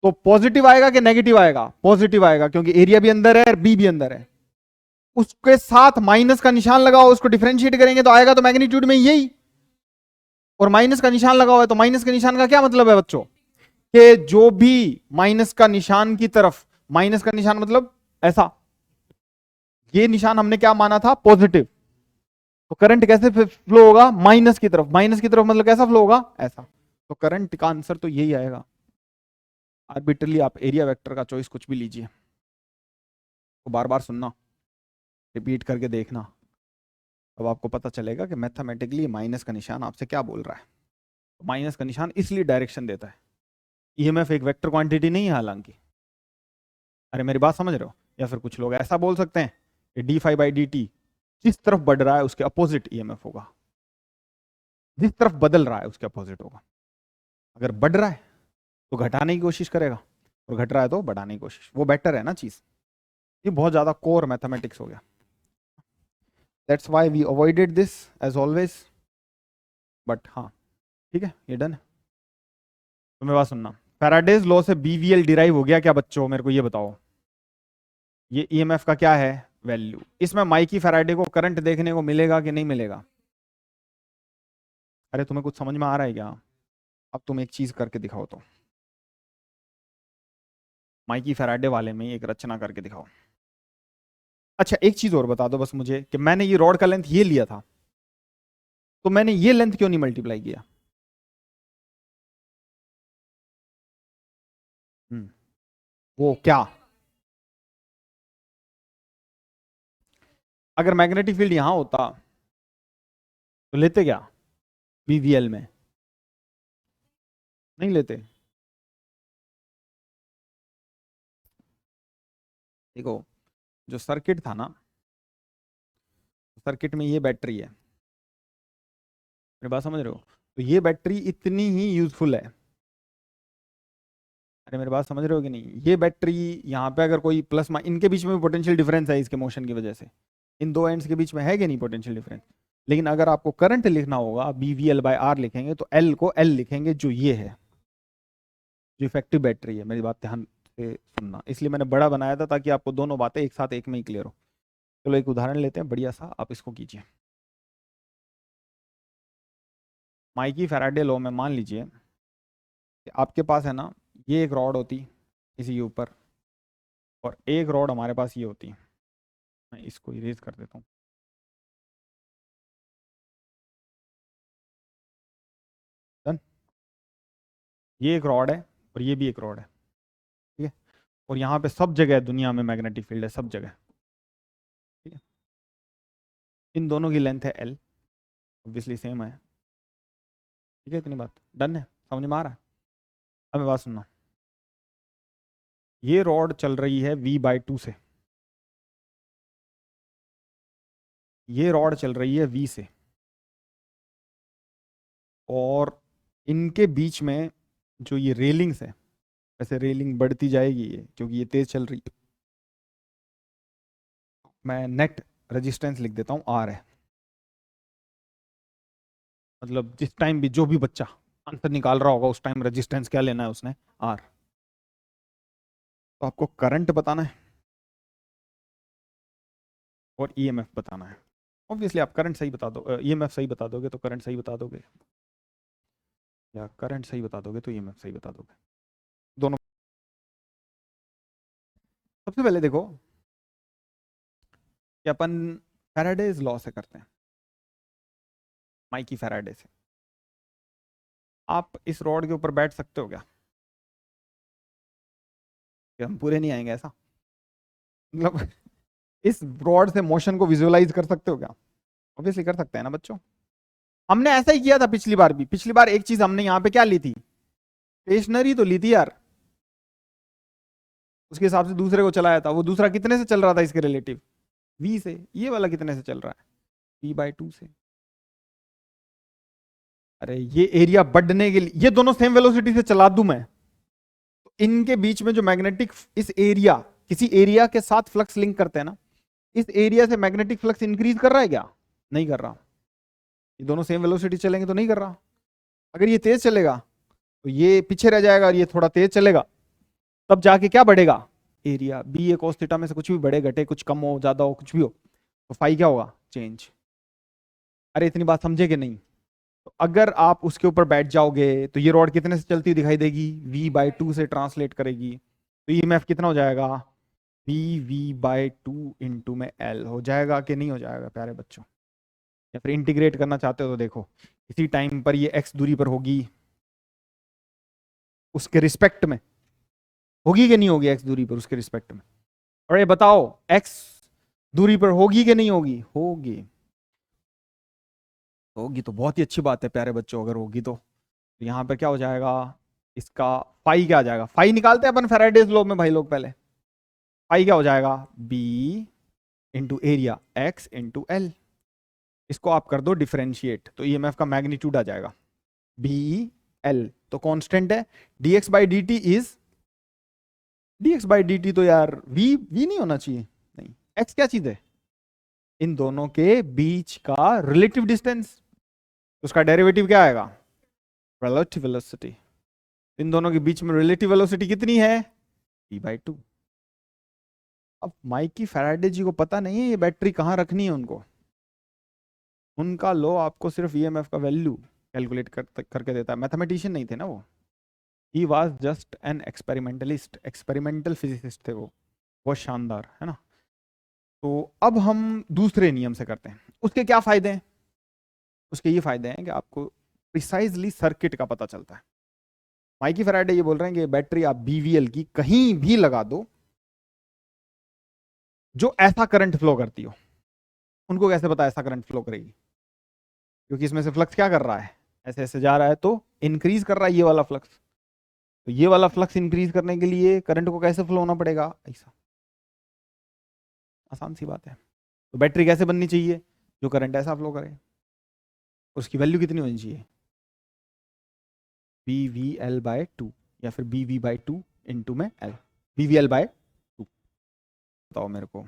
तो पॉजिटिव आएगा कि नेगेटिव आएगा, पॉजिटिव आएगा, क्योंकि एरिया भी अंदर है और बी भी अंदर है। उसके साथ माइनस का निशान लगाओ, उसको डिफरेंशिएट करेंगे तो आएगा तो मैग्नीट्यूड में यही, और माइनस का निशान लगा हुआ है, तो माइनस के निशान का क्या मतलब है बच्चों, कि जो भी माइनस का निशान की तरफ, माइनस का निशान मतलब ऐसा, ये निशान हमने क्या माना था, पॉजिटिव, तो करंट कैसे फ्लो होगा, माइनस की तरफ, माइनस की तरफ मतलब कैसा फ्लो होगा, ऐसा। तो करंट का आंसर तो यही आएगा। आर्बिट्रली आप एरिया वेक्टर का चॉइस कुछ भी लीजिए, तो बार बार सुनना, रिपीट करके देखना, अब आपको पता चलेगा कि मैथमेटिकली माइनस का निशान आपसे क्या बोल रहा है। माइनस का निशान इसलिए डायरेक्शन देता है, ईएमएफ एक वेक्टर क्वांटिटी नहीं है हालांकि। अरे मेरी बात समझ रहे हो? या फिर कुछ लोग ऐसा बोल सकते हैं कि D five by d T जिस तरफ बढ़ रहा है उसके अपोजिट ईएमएफ होगा, जिस तरफ बदल रहा है उसके अपोजिट होगा। अगर बढ़ रहा है तो घटाने की कोशिश करेगा, और घट रहा है तो बढ़ाने की कोशिश, वो बेटर है ना चीज। ये बहुत ज्यादा कोर मैथमेटिक्स हो गया, that's why we avoided this as always. But हाँ ठीक है, ये डन है। तो मेरी बात सुनना, फैराडेज लॉ से बीवीएल डिराइव हो गया क्या बच्चों, मेरे को ये बताओ। ये ईएमएफ का क्या है, वैल्यू। इसमें माइकी फैराडे को करंट देखने को मिलेगा कि नहीं मिलेगा? अरे तुम्हें कुछ समझ में आ रहा है क्या? अब तुम एक चीज करके दिखाओ, तो माइकी फैराडे वाले में एक रचना करके दिखाओ। अच्छा एक चीज और बता दो बस मुझे, कि मैंने ये रॉड का लेंथ ये लिया था, तो मैंने ये लेंथ क्यों नहीं मल्टीप्लाई किया? हम्म, वो क्या, अगर मैग्नेटिक फील्ड यहां होता तो लेते क्या, बीवीएल में नहीं लेते। देखो जो सर्किट था ना, सर्किट में ये बैटरी है, मेरी बात समझ रहे हो, तो ये बैटरी इतनी ही यूजफुल है। अरे मेरी बात समझ रहे हो कि नहीं, ये बैटरी यहाँ पे अगर कोई प्लस इनके बीच में पोटेंशियल डिफरेंस है इसके मोशन की वजह से, इन दो एंड्स के बीच में है कि नहीं पोटेंशियल डिफरेंस। लेकिन अगर आपको करंट लिखना होगा B v L by R लिखेंगे, तो एल को एल लिखेंगे जो ये है, जो इफेक्टिव बैटरी है। मेरी बात ध्यान से सुनना, इसलिए मैंने बड़ा बनाया था ताकि आपको दोनों बातें एक साथ एक में ही क्लियर हो। चलो एक उदाहरण लेते हैं बढ़िया सा, आप इसको कीजिए। माइकी फैराडे लॉ में मान लीजिए कि आपके पास है ना, ये एक रॉड होती इसी के ऊपर, और एक रॉड हमारे पास ये होती। मैं इसको इरेज कर देता हूँ। डन। ये एक रॉड है और ये भी एक रॉड है, ठीक है, और यहाँ पे सब जगह दुनिया में मैग्नेटिक फील्ड है, सब जगह, ठीक है। इन दोनों की लेंथ है एल, ऑब्वियसली सेम है, ठीक है, इतनी बात डन है, समझ में आ रहा है? अब मेरी बात सुनना, ये रॉड चल रही है V/2 से, ये रॉड चल रही है V से, और इनके बीच में जो ये रेलिंग्स है, ऐसे रेलिंग बढ़ती जाएगी ये, क्योंकि ये तेज चल रही है। मैं नेट रेजिस्टेंस लिख देता हूँ, R है। मतलब जिस टाइम भी जो भी बच्चा आंसर निकाल रहा होगा उस टाइम रेजिस्टेंस क्या लेना है उसने, R। तो आपको करंट बताना है और EMF बताना है। ऑब्वियसली आप करंट सही बता दो, EMF सही बता दोगे तो करंट सही बता दोगे, या करंट सही बता दोगे तो EMF सही बता दोगे, दोनों। सबसे पहले देखो कि अपन फैराडेज लॉ से करते हैं, माइकी फैराडे से। आप इस रॉड के ऊपर बैठ सकते हो क्या? कि हम पूरे नहीं आएंगे ऐसा, मतलब इस रॉड से मोशन को विजुअलाइज कर सकते हो क्या? ऑब्वियसली कर सकते हैं ना बच्चों। हमने ऐसा ही किया था पिछली बार भी। पिछली बार एक चीज हमने यहाँ पे क्या ली थी, स्टेशनरी तो ली थी यार, उसके हिसाब से दूसरे को चलाया था। वो दूसरा कितने से चल रहा था इसके रिलेटिव, V से। ये वाला कितने से चल रहा है, V/2 से। अरे ये एरिया बढ़ने के लिए, ये दोनों सेम वेलोसिटी से चला दूं मैं, तो इनके बीच में जो मैग्नेटिक, इस एरिया, किसी एरिया के साथ फ्लक्स लिंक करते हैं ना, इस एरिया से मैग्नेटिक फ्लक्स इंक्रीज कर रहा है क्या? नहीं कर रहा। ये दोनों सेम वेलोसिटी चलेंगे तो नहीं कर रहा। अगर ये तेज चलेगा तो ये पीछे रह जाएगा, और ये थोड़ा तेज चलेगा, तब जाके क्या बढ़ेगा, एरिया। बी ए कोस थीटा में से कुछ भी बढ़े घटे, कुछ कम हो ज्यादा हो कुछ भी हो, तो फाई क्या होगा, चेंज। अरे इतनी बात समझे कि नहीं? तो अगर आप उसके ऊपर बैठ जाओगे तो ये रॉड कितने से चलती हुई दिखाई देगी, V/2 से ट्रांसलेट करेगी, तो EMF कितना हो जाएगा, V/2 इंटू में L हो जाएगा कि नहीं हो जाएगा प्यारे बच्चों? या फिर इंटीग्रेट करना चाहते हो तो देखो, इसी टाइम पर ये x दूरी पर होगी, उसके रिस्पेक्ट में होगी कि नहीं होगी, x दूरी पर उसके रिस्पेक्ट में। और ये बताओ x दूरी पर होगी कि नहीं होगी, होगी। होगी तो बहुत ही अच्छी बात है प्यारे बच्चों, अगर होगी तो यहाँ पर क्या हो जाएगा, इसका फाई क्या आ जाएगा, फाई निकालते हैं अपन फेराडेज लॉ में भाई लोग पहले। फाई क्या हो जाएगा, B into area x into L। इसको आप कर दो डिफरेंशिएट, तो EMF का मैग्नीट्यूड आ जाएगा BL। तो कांस्टेंट है, dx/dt तो यार v नहीं होना चाहिए, नहीं, x क्या चीज है, इन दोनों के बीच का रिलेटिव डिस्टेंस। उसका डेरिवेटिव क्या आएगा, रिलेटिव वेलोसिटी। इन दोनों के बीच में रिलेटिव वेलोसिटी कितनी है, V/2। अब माइकी फैराडे जी को पता नहीं है ये बैटरी कहाँ रखनी है उनको। उनका लॉ आपको सिर्फ EMF का वैल्यू कैलकुलेट करके देता है। मैथमेटिशियन नहीं थे ना वो, he was just an experimentalist, experimental physicist थे वो। बहुत शानदार है ना। तो अब हम दूसरे नियम से करते हैं। उसके क्या फायदे हैं? उसके ये फायदे हैं कि आपको प्रिसाइजली सर्किट का पता चलता है। माइकी फैराडे ये बोल रहे हैं कि बैटरी आप BVL की कहीं भी लगा दो जो ऐसा करंट फ्लो करती हो। उनको कैसे पता ऐसा करंट फ्लो करेगी, क्योंकि इसमें से फ्लक्स क्या कर रहा है, ऐसे ऐसे जा रहा है, तो इंक्रीज कर रहा है ये वाला फ्लक्स। तो ये वाला फ्लक्स इंक्रीज करने के लिए करंट को कैसे फ्लो होना पड़ेगा, ऐसा। आसान सी बात है। तो बैटरी कैसे बननी चाहिए, जो करंट ऐसा फ्लो करे। उसकी वैल्यू कितनी होनी चाहिए, BVL/2, या फिर BV/2 इंटू में L। BVL/2। बताओ मेरे को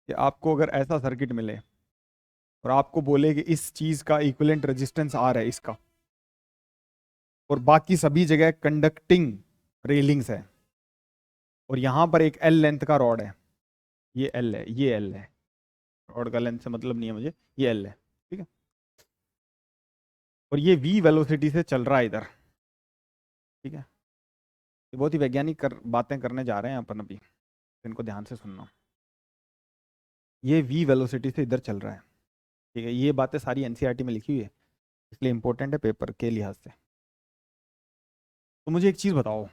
कि आपको अगर ऐसा सर्किट मिले और आपको बोले कि इस चीज का इक्विवेलेंट रेजिस्टेंस R है इसका, और बाकी सभी जगह कंडक्टिंग रेलिंग्स है, और यहां पर एक L लेंथ का रॉड है, ये L है, ये L है। रॉड का लेंथ से मतलब नहीं है मुझे, ये L है, ठीक है। और ये V वेलोसिटी से चल रहा है इधर, ठीक है। ये बहुत ही वैज्ञानिक बातें करने जा रहे हैं अपन अभी, इनको ध्यान से सुनना। ये V वेलोसिटी से इधर चल रहा है, ठीक है। ये बातें सारी NCERT में लिखी हुई है, इसलिए इंपॉर्टेंट है पेपर के लिहाज से। तो मुझे एक चीज बताओ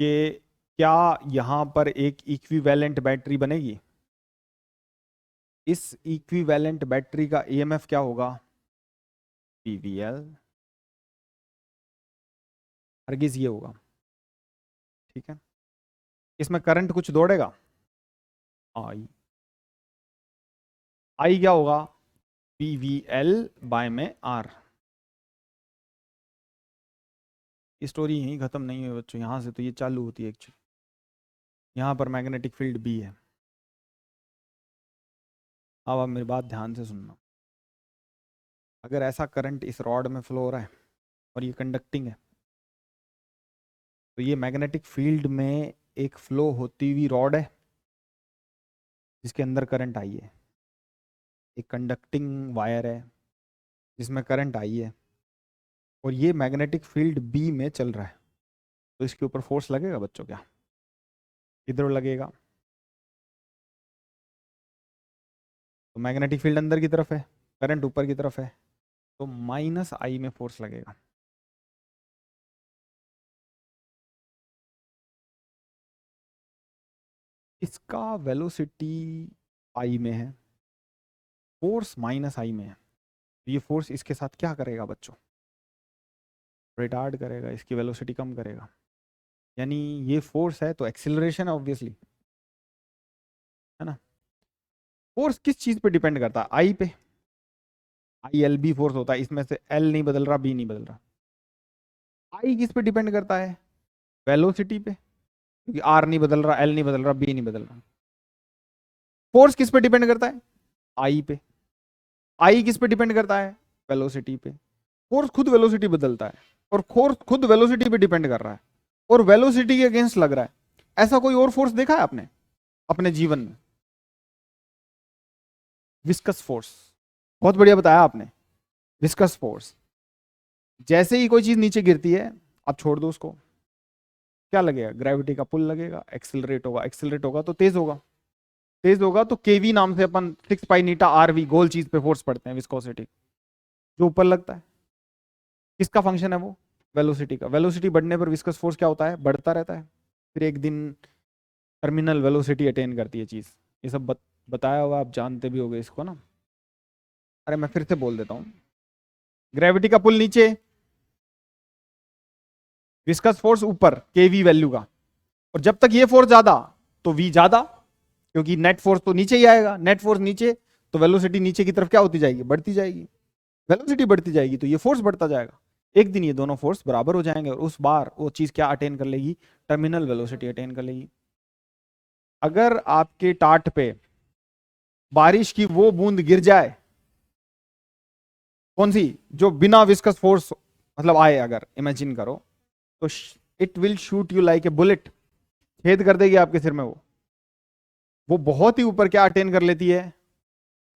कि क्या यहां पर एक इक्विवेलेंट बैटरी बनेगी? इस इक्विवेलेंट बैटरी का EMF क्या होगा, PVL। हरगिज ये होगा। ठीक है, इसमें करंट कुछ दौड़ेगा, आई, आई क्या होगा, पी वी एल बाय में आर। स्टोरी यहीं खत्म नहीं हुई बच्चों, यहां से तो ये चालू होती है एक्चुअली। यहाँ पर मैग्नेटिक फील्ड बी है। अब आप मेरी बात ध्यान से सुनना। अगर ऐसा करंट इस रॉड में फ्लो हो रहा है और ये कंडक्टिंग है, तो ये मैग्नेटिक फील्ड में एक फ्लो होती हुई रॉड है जिसके अंदर करंट आई है, एक कंडक्टिंग वायर है जिसमें करंट आई है, और ये मैग्नेटिक फील्ड बी में चल रहा है। तो इसके ऊपर फोर्स लगेगा बच्चों क्या, किधर लगेगा, तो मैग्नेटिक फील्ड अंदर की तरफ है, करंट ऊपर की तरफ है, तो माइनस आई में फोर्स लगेगा। इसका वेलोसिटी आई में है, फोर्स माइनस आई में है, तो ये फोर्स इसके साथ क्या करेगा बच्चों, रिटार्ड करेगा, इसकी वेलोसिटी कम करेगा। यानी ये फोर्स है तो एक्सिलरेशन है ऑब्वियसली, है ना। फोर्स किस चीज पे डिपेंड करता है, आई पे, आई एल बी फोर्स होता है, इसमें से एल नहीं बदल रहा, बी नहीं बदल रहा। आई किस पे डिपेंड करता है, वेलोसिटी पे, क्योंकि आर नहीं बदल रहा, एल नहीं बदल रहा, बी नहीं बदल रहा। फोर्स किस पे डिपेंड करता है, आई पे, आई किस पे डिपेंड करता है, वेलोसिटी पे। फोर्स खुद वेलोसिटी बदलता है, और फोर्स खुद वेलोसिटी पे डिपेंड कर रहा है, और वेलोसिटी के अगेंस्ट लग रहा है। ऐसा कोई और फोर्स देखा है आपने अपने जीवन में, विस्कस फोर्स, बहुत बढ़िया बताया आपने, विस्कस फोर्स। जैसे ही कोई चीज नीचे गिरती है, आप छोड़ दो उसको, क्या लगेगा, ग्रेविटी का पुल लगेगा, एक्सिलरेट होगा, एक्सिलरेट होगा तो तेज होगा, तेज होगा तो केवी नाम से अपन 6 पाई नीटा आर वी गोल चीज पे फोर्स पढ़ते हैं, विस्कोसिटी, जो ऊपर लगता है। किसका फंक्शन है वो, वेलोसिटी का। वेलोसिटी बढ़ने पर विस्कस फोर्स क्या होता है, बढ़ता रहता है, फिर एक दिन टर्मिनल वेलोसिटी अटेन करती है चीज। ये सब बताया हुआ, आप जानते भी होगे इसको ना। अरे मैं फिर से बोल देता हूँ, ग्रेविटी का पुल नीचे, विस्कस फोर्स ऊपर केवी वैल्यू का, और जब तक ये फोर्स ज्यादा तो वी ज्यादा, क्योंकि नेट फोर्स तो नीचे ही आएगा, नेट फोर्स नीचे, तो वेलोसिटी नीचे की तरफ क्या होती जाएगी, बढ़ती जाएगी। वेलोसिटी बढ़ती जाएगी तो ये फोर्स बढ़ता जाएगा। एक दिन ये दोनों फोर्स बराबर हो जाएंगे, और उस बार वो चीज क्या अटेन कर लेगी, टर्मिनल वेलोसिटी अटेन कर लेगी। अगर आपके टाट पे बारिश की वो बूंद गिर जाए, कौन सी, जो बिना विस्कस फोर्स मतलब आए, अगर इमेजिन करो, तो it will shoot you like a bullet, छेद कर देगी आपके सिर में। वो बहुत ही ऊपर क्या अटेन कर लेती है,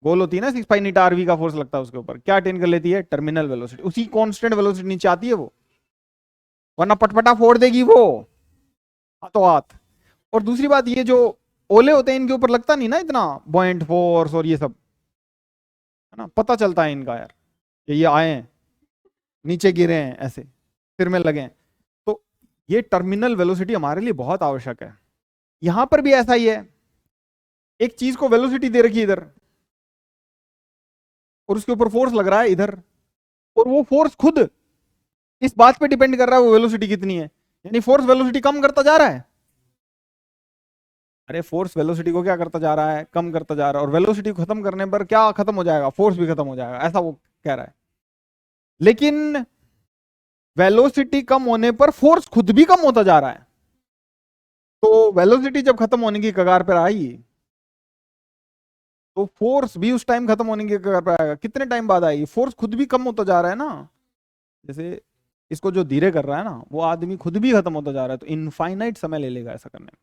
गोल होती है ना 6 पाई नीटा आरवी का फोर्स लगता है उसके ऊपर, क्या अटेन कर लेती है, टर्मिनल वेलोसिटी। उसी कांस्टेंट वेलोसिटी नीचे आती है वो, वरना पटपटा फोड़ देगी वो हाथों हाथ। और दूसरी बात, ये जो ओले होते हैं इनके ऊपर लगता नहीं ना इतना बॉइंट फोर्स और ये सब, है ना, पता चलता है इनका यार, कि ये आए हैं, नीचे गिरे हैं, ऐसे सिर में लगे हैं। तो ये टर्मिनल वेलोसिटी हमारे लिए बहुत आवश्यक है। यहां पर भी ऐसा ही है, एक चीज को वेलोसिटी दे रखी है इधर, और उसके ऊपर फोर्स लग रहा है इधर, और वो फोर्स खुद इस बात पे डिपेंड कर रहा है वो वेलोसिटी कितनी है, यानी फोर्स वेलोसिटी कम करता जा रहा है। अरे फोर्स वेलोसिटी को क्या करता जा रहा है, कम करता जा रहा है, और वेलोसिटी को खत्म करने पर क्या खत्म हो जाएगा, फोर्स भी खत्म हो जाएगा, ऐसा वो कह रहा है। लेकिन वेलोसिटी कम होने पर फोर्स खुद भी कम होता जा रहा है। तो वेलोसिटी जब खत्म होने की कगार पर आई, तो फोर्स भी उस टाइम खत्म होने की कगार पर आएगा। कितने टाइम बाद आएगी, फोर्स खुद भी कम होता जा रहा है ना। जैसे इसको जो धीरे कर रहा है ना, वो आदमी खुद भी खत्म होता जा रहा है, तो इनफाइनाइट समय ले लेगा ऐसा करने में।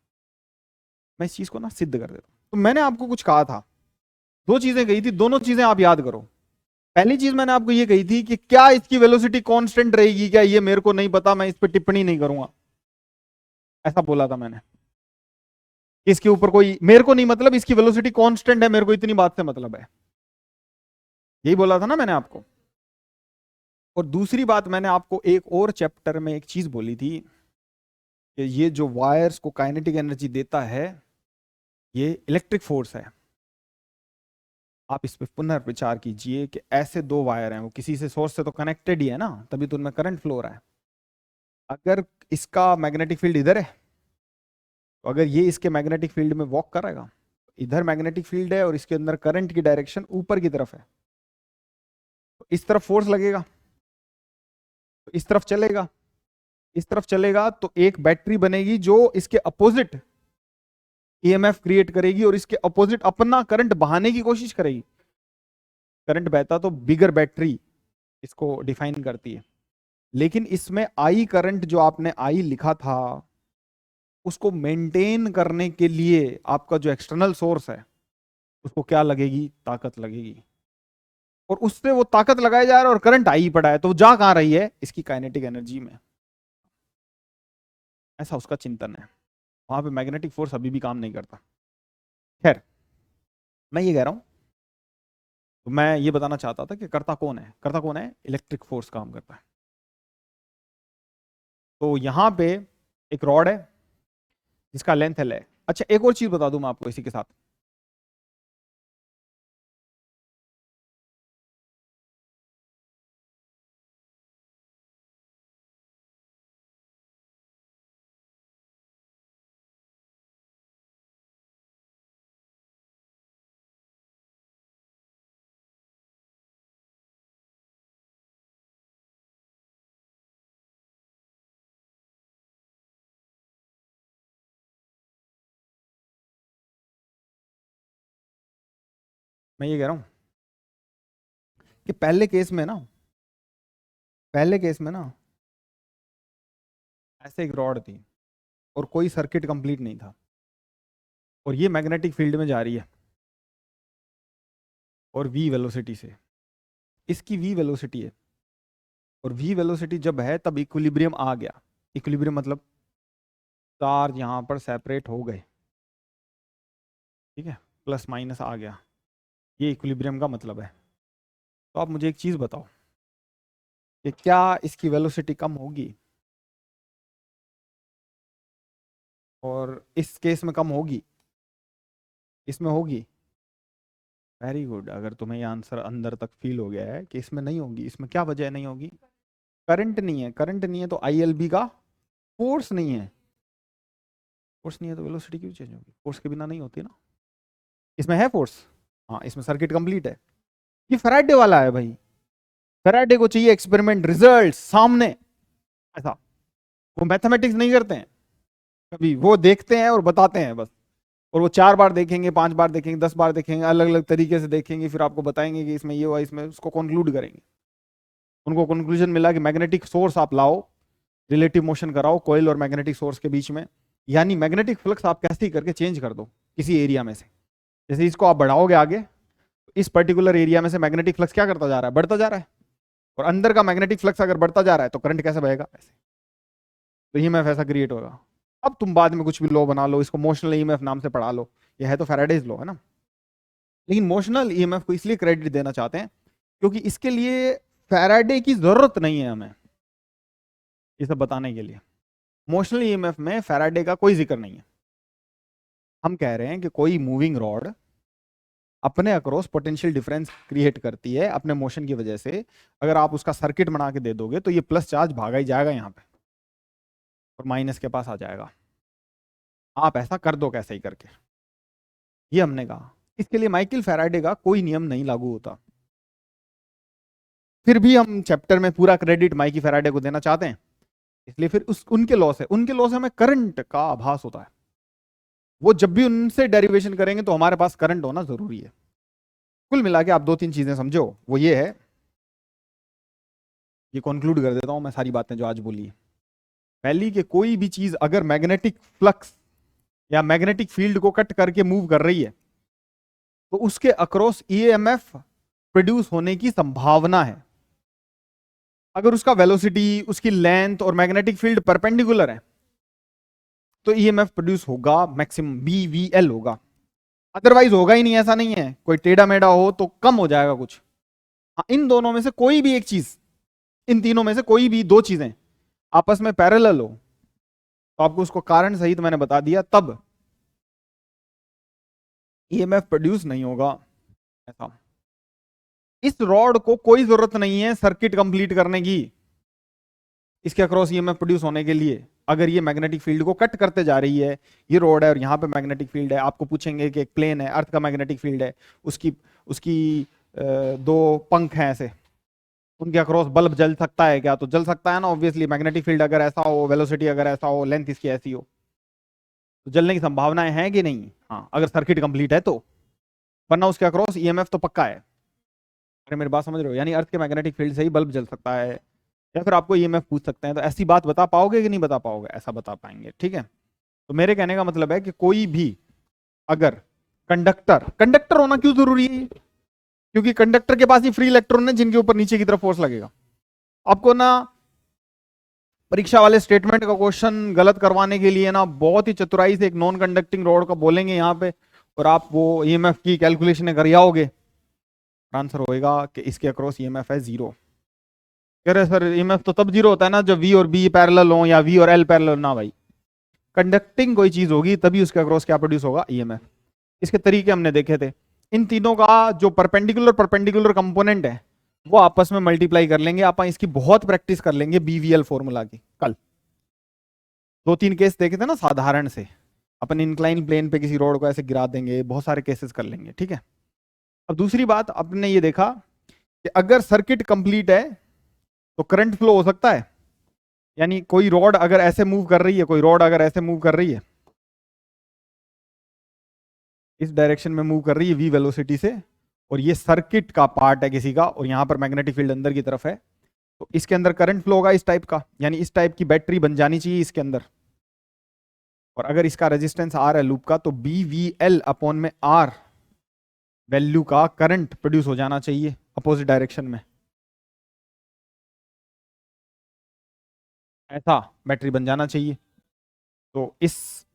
मैं इस चीज को ना सिद्ध कर देता हूं। तो मैंने आपको कुछ कहा था, दो चीजें कही थी, दोनों चीजें आप याद करो। पहली चीज मैंने आपको ये कही थी कि क्या इसकी वेलोसिटी कांस्टेंट रहेगी क्या, ये मेरे को नहीं पता, मैं इस पर टिप्पणी नहीं करूंगा, ऐसा बोला था मैंने। इसके ऊपर कोई मेरे को नहीं, मतलब इसकी वेलोसिटी कांस्टेंट है, मेरे को इतनी बात से मतलब है, यही बोला था ना मैंने आपको। और दूसरी बात, मैंने आपको एक और चैप्टर में एक चीज बोली थी कि ये जो वायर्स को काइनेटिक एनर्जी देता है, ये इलेक्ट्रिक फोर्स है। आप इस पर पुनर्विचार कीजिए कि ऐसे दो वायर हैं, वो किसी से सोर्स से तो कनेक्टेड ही है ना, तभी तो उनमें करंट फ्लो हो रहा है। अगर इसका मैग्नेटिक फील्ड इधर है तो अगर ये इसके मैग्नेटिक फील्ड में वॉक करेगा, इधर मैग्नेटिक फील्ड है और इसके अंदर करंट की डायरेक्शन ऊपर की तरफ है, तो इस तरफ फोर्स लगेगा, तो इस तरफ चलेगा, इस तरफ चलेगा तो एक बैटरी बनेगी जो इसके अपोजिट ईएमएफ क्रिएट करेगी और इसके अपोजिट अपना करंट बहाने की कोशिश करेगी। करंट बहता तो बिगर बैटरी इसको डिफाइन करती है, लेकिन इसमें आई करंट जो आपने आई लिखा था, उसको मेंटेन करने के लिए आपका जो एक्सटर्नल सोर्स है उसको क्या लगेगी, ताकत लगेगी, और उससे वो ताकत लगाया जा रहा है और करंट आई पड़ा है, तो जा कहां रही है, इसकी काइनेटिक एनर्जी में। ऐसा उसका चिंतन है, वहां पे मैग्नेटिक फोर्स अभी भी काम नहीं करता। खैर, मैं ये कह रहा हूं, तो मैं ये बताना चाहता था कि करता कौन है, करता कौन है, इलेक्ट्रिक फोर्स काम करता है। तो यहां पे एक रॉड है जिसका लेंथ एल है। अच्छा, एक और चीज बता दूं मैं आपको इसी के साथ, मैं ये कह रहा हूं कि पहले केस में ना ऐसे एक रॉड थी और कोई सर्किट कंप्लीट नहीं था, और ये मैग्नेटिक फील्ड में जा रही है और v वेलोसिटी से, इसकी v वेलोसिटी है, और v वेलोसिटी जब है तब इक्विलिब्रियम आ गया। इक्विलिब्रियम मतलब चार्ज यहां पर सेपरेट हो गए, ठीक है, प्लस माइनस आ गया, ये इक्विलिब्रियम का मतलब है। तो आप मुझे एक चीज बताओ कि क्या इसकी वेलोसिटी कम होगी, और इस केस में कम होगी, इसमें होगी। वेरी गुड, अगर तुम्हें ये आंसर अंदर तक फील हो गया है कि इसमें नहीं होगी, इसमें क्या वजह नहीं होगी, करंट नहीं है, करंट नहीं है तो ILB का फोर्स नहीं है, फोर्स नहीं है तो वेलोसिटी क्यों चेंज होगी, फोर्स के बिना नहीं होती ना। इसमें है फोर्स, हाँ, इसमें सर्किट कंप्लीट है। ये फैराडे वाला है भाई, फैराडे को चाहिए एक्सपेरिमेंट रिजल्ट सामने, ऐसा। वो मैथमेटिक्स नहीं करते हैं कभी, वो देखते हैं और बताते हैं बस, और वो 4 बार देखेंगे, 5 बार देखेंगे, 10 बार देखेंगे, अलग अलग तरीके से देखेंगे, फिर आपको बताएंगे कि इसमें ये हुआ, इसमें उसको कंक्लूड करेंगे। उनको कंक्लूजन मिला कि मैग्नेटिक सोर्स आप लाओ, रिलेटिव मोशन कराओ कॉइल और मैग्नेटिक सोर्स के बीच में, यानी मैग्नेटिक फ्लक्स आप कैसे ही करके चेंज कर दो किसी एरिया में से। जैसे इसको आप बढ़ाओगे आगे, तो इस पर्टिकुलर एरिया में से मैग्नेटिक फ्लक्स क्या करता जा रहा है, बढ़ता जा रहा है, और अंदर का मैग्नेटिक फ्लक्स अगर बढ़ता जा रहा है तो करंट कैसे बहेगा, ऐसे। तो ईएमएफ ऐसा क्रिएट होगा। अब तुम बाद में कुछ भी लॉ बना लो, इसको मोशनल ईएमएफ नाम से पढ़ा लो, ये है तो फैराडेज लॉ है ना। लेकिन मोशनल ईएमएफ को इसलिए क्रेडिट देना चाहते हैं क्योंकि इसके लिए फैराडे की जरूरत नहीं है हमें, ये सब बताने के लिए। मोशनल ईएमएफ में फैराडे का कोई जिक्र नहीं है। हम कह रहे हैं कि कोई मूविंग रॉड अपने अक्रॉस पोटेंशियल डिफरेंस क्रिएट करती है अपने मोशन की वजह से। अगर आप उसका सर्किट बना के दे दोगे तो ये प्लस चार्ज भागा ही जाएगा यहाँ पे और माइनस के पास आ जाएगा। आप ऐसा कर दो कैसे ही करके, ये हमने कहा। इसके लिए माइकल फैराडे का कोई नियम नहीं लागू होता। फिर भी हम चैप्टर में पूरा क्रेडिट माइकल फैराडे को देना चाहते हैं, इसलिए फिर उनके लॉ से हमें करंट का आभास होता है। वो जब भी उनसे डेरिवेशन करेंगे तो हमारे पास करंट होना जरूरी है। कुल मिला के आप 2-3 चीजें समझो, वो ये है, ये कंक्लूड कर देता हूं मैं सारी बातें जो आज बोली है। पहली कि कोई भी चीज अगर मैग्नेटिक फ्लक्स या मैग्नेटिक फील्ड को कट करके मूव कर रही है तो उसके अक्रॉस ईएमएफ प्रोड्यूस होने की संभावना है। अगर उसका वेलोसिटी, उसकी लेंथ और मैग्नेटिक फील्ड परपेंडिकुलर है तो ईएमएफ प्रोड्यूस होगा, मैक्सिमम BVL होगा, अदरवाइज होगा ही नहीं। ऐसा नहीं है कोई टेढ़ा मेढ़ा हो तो कम हो जाएगा कुछ। हाँ, इन दोनों में से कोई भी एक चीज, इन तीनों में से कोई भी 2 चीजें आपस में पैरेलल हो तो आपको उसको कारण सहित मैंने बता दिया, तब ईएमएफ प्रोड्यूस नहीं होगा। ऐसा, इस रॉड को कोई जरूरत नहीं है सर्किट कंप्लीट करने की इसके अक्रॉस ईएमएफ प्रोड्यूस होने के लिए। अगर ये मैग्नेटिक फील्ड को कट करते जा रही है, ये रोड है और यहाँ पे मैग्नेटिक फील्ड है, आपको पूछेंगे कि एक प्लेन है, अर्थ का मैग्नेटिक फील्ड है, उसकी उसकी दो पंख हैं ऐसे, उनके अक्रॉस बल्ब जल सकता है क्या? तो जल सकता है ना, ऑब्वियसली। मैग्नेटिक फील्ड अगर ऐसा हो, वेलोसिटी अगर ऐसा हो, लेंथ इसकी ऐसी हो, तो जलने की संभावनाएं हैं कि नहीं? हाँ, अगर सर्किट कंप्लीट है तो। वरना उसके अक्रॉस ईएमएफ तो पक्का है। अरे मेरी बात समझ रहे हो? यानी अर्थ के मैग्नेटिक फील्ड से ही बल्ब जल सकता है, या फिर आपको ईएमएफ पूछ सकते हैं। तो ऐसी बात बता पाओगे कि नहीं बता पाओगे? ऐसा बता पाएंगे, ठीक है। तो मेरे कहने का मतलब है कि कोई भी अगर कंडक्टर, कंडक्टर होना क्यों जरूरी है? क्योंकि कंडक्टर के पास ही फ्री इलेक्ट्रॉन है जिनके ऊपर नीचे की तरफ फोर्स लगेगा। आपको ना परीक्षा वाले स्टेटमेंट का क्वेश्चन गलत करवाने के लिए ना बहुत ही चतुराई से एक नॉन कंडक्टिंग रॉड का बोलेंगे यहाँ पे, और आप वो ईएमएफ की कैलकुलेशन कर आओगे, आंसर होएगा कि इसके अक्रॉस ईएमएफ है 0। कह रहे सर ईएमएफ तो तब 0 होता है ना जब वी और बी पैरेलल हो या वी और एल पैरेलल ना। भाई कंडक्टिंग कोई चीज होगी तभी उसके अक्रॉस क्या प्रोड्यूस होगा? ईएमएफ। इसके तरीके हमने देखे थे। इन तीनों का जो परपेंडिकुलर परपेंडिकुलर कंपोनेंट है वो आपस में मल्टीप्लाई कर लेंगे। आप इसकी बहुत प्रैक्टिस कर लेंगे बीवीएल फॉर्मूला की। कल 2-3 केस देखे थे ना साधारण से, अपन इंक्लाइन प्लेन पे किसी रोड को ऐसे गिरा देंगे, बहुत सारे केसेस कर लेंगे, ठीक है। अब दूसरी बात आपने ये देखा कि अगर सर्किट कंप्लीट है तो करंट फ्लो हो सकता है। यानी कोई रॉड अगर ऐसे मूव कर रही है, कोई रॉड अगर ऐसे मूव कर रही है, इस डायरेक्शन में मूव कर रही है वी वेलोसिटी से, और ये सर्किट का पार्ट है किसी का, और यहां पर मैग्नेटिक फील्ड अंदर की तरफ है, तो इसके अंदर करंट फ्लो होगा इस टाइप का। यानी इस टाइप की बैटरी बन जानी चाहिए इसके अंदर। और अगर इसका रेजिस्टेंस आर है लूप का, तो बी वी एल अपॉन में आर वैल्यू का करंट प्रोड्यूस हो जाना चाहिए अपोजिट डायरेक्शन में। ऐसा बैटरी बन जाना चाहिए। तो इस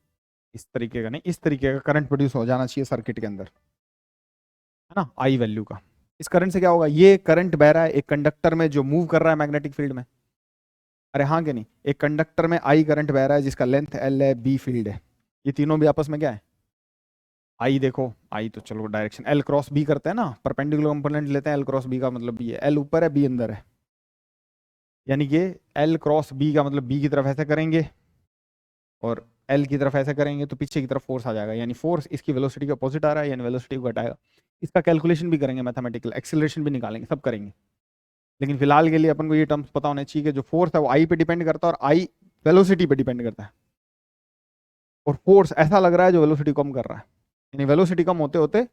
तरीके का नहीं, इस तरीके का करंट प्रोड्यूस हो जाना चाहिए सर्किट के अंदर, है ना, आई वैल्यू का। इस करंट से क्या होगा? ये करंट बह रहा है एक कंडक्टर में जो मूव कर रहा है मैग्नेटिक फील्ड में। अरे हाँ कि नहीं? एक कंडक्टर में आई करंट बह रहा है जिसका लेंथ एल है, बी फील्ड है, ये तीनों भी आपस में क्या है? आई। देखो आई तो चलो डायरेक्शन एल क्रॉस बी करते हैं ना, परपेंडिकुलर कंपोनेंट लेते हैं, एल क्रॉस बी का मतलब बी है, एल ऊपर है बी अंदर है, यानी कि एल क्रॉस बी का मतलब बी की तरफ ऐसे करेंगे और एल की तरफ ऐसे करेंगे तो पीछे की तरफ फोर्स आ जाएगा, यानी फोर्स इसकी वेलोसिटी के अपोजिट आ रहा है, यानी वेलोसिटी को घटाएगा। इसका कैलकुलेशन भी करेंगे मैथमेटिकल, एक्सेलरेशन भी निकालेंगे, सब करेंगे। लेकिन फिलहाल के लिए अपन को ये टर्म्स पता होने चाहिए कि जो फोर्स है वो आई पे डिपेंड करता है और आई वेलोसिटी पे डिपेंड करता है। और फोर्स ऐसा लग रहा है जो वेलोसिटी कम कर रहा है, यानी वेलोसिटी कम होते होते,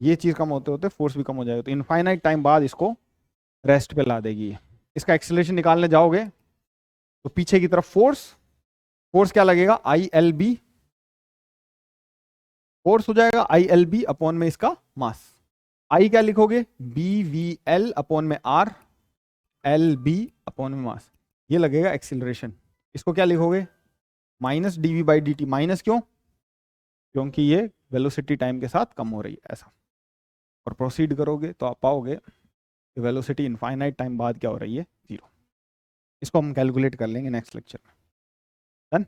ये चीज कम होते होते फोर्स भी कम हो जाएगा। तो इनफाइनाइट टाइम बाद इसको रेस्ट पे ला देगी। इसका एक्सेलरेशन निकालने जाओगे तो पीछे की तरफ फोर्स, फोर्स क्या लगेगा? आई एल बी, फोर्स हो जाएगा आई एल बी अपॉन में इसका मास। आई क्या लिखोगे? बी वी एल अपॉन में आर, एल बी अपॉन में मास, ये लगेगा एक्सिलरेशन। इसको क्या लिखोगे? Minus d v by d t. Minus क्यों? क्योंकि ये वेलोसिटी टाइम के साथ कम हो रही है, ऐसा। और प्रोसीड करोगे तो आप पाओगे कि वेलोसिटी इनफाइनाइट टाइम बाद क्या हो रही है? 0। इसको हम कैलकुलेट कर लेंगे नेक्स्ट लेक्चर में। डन।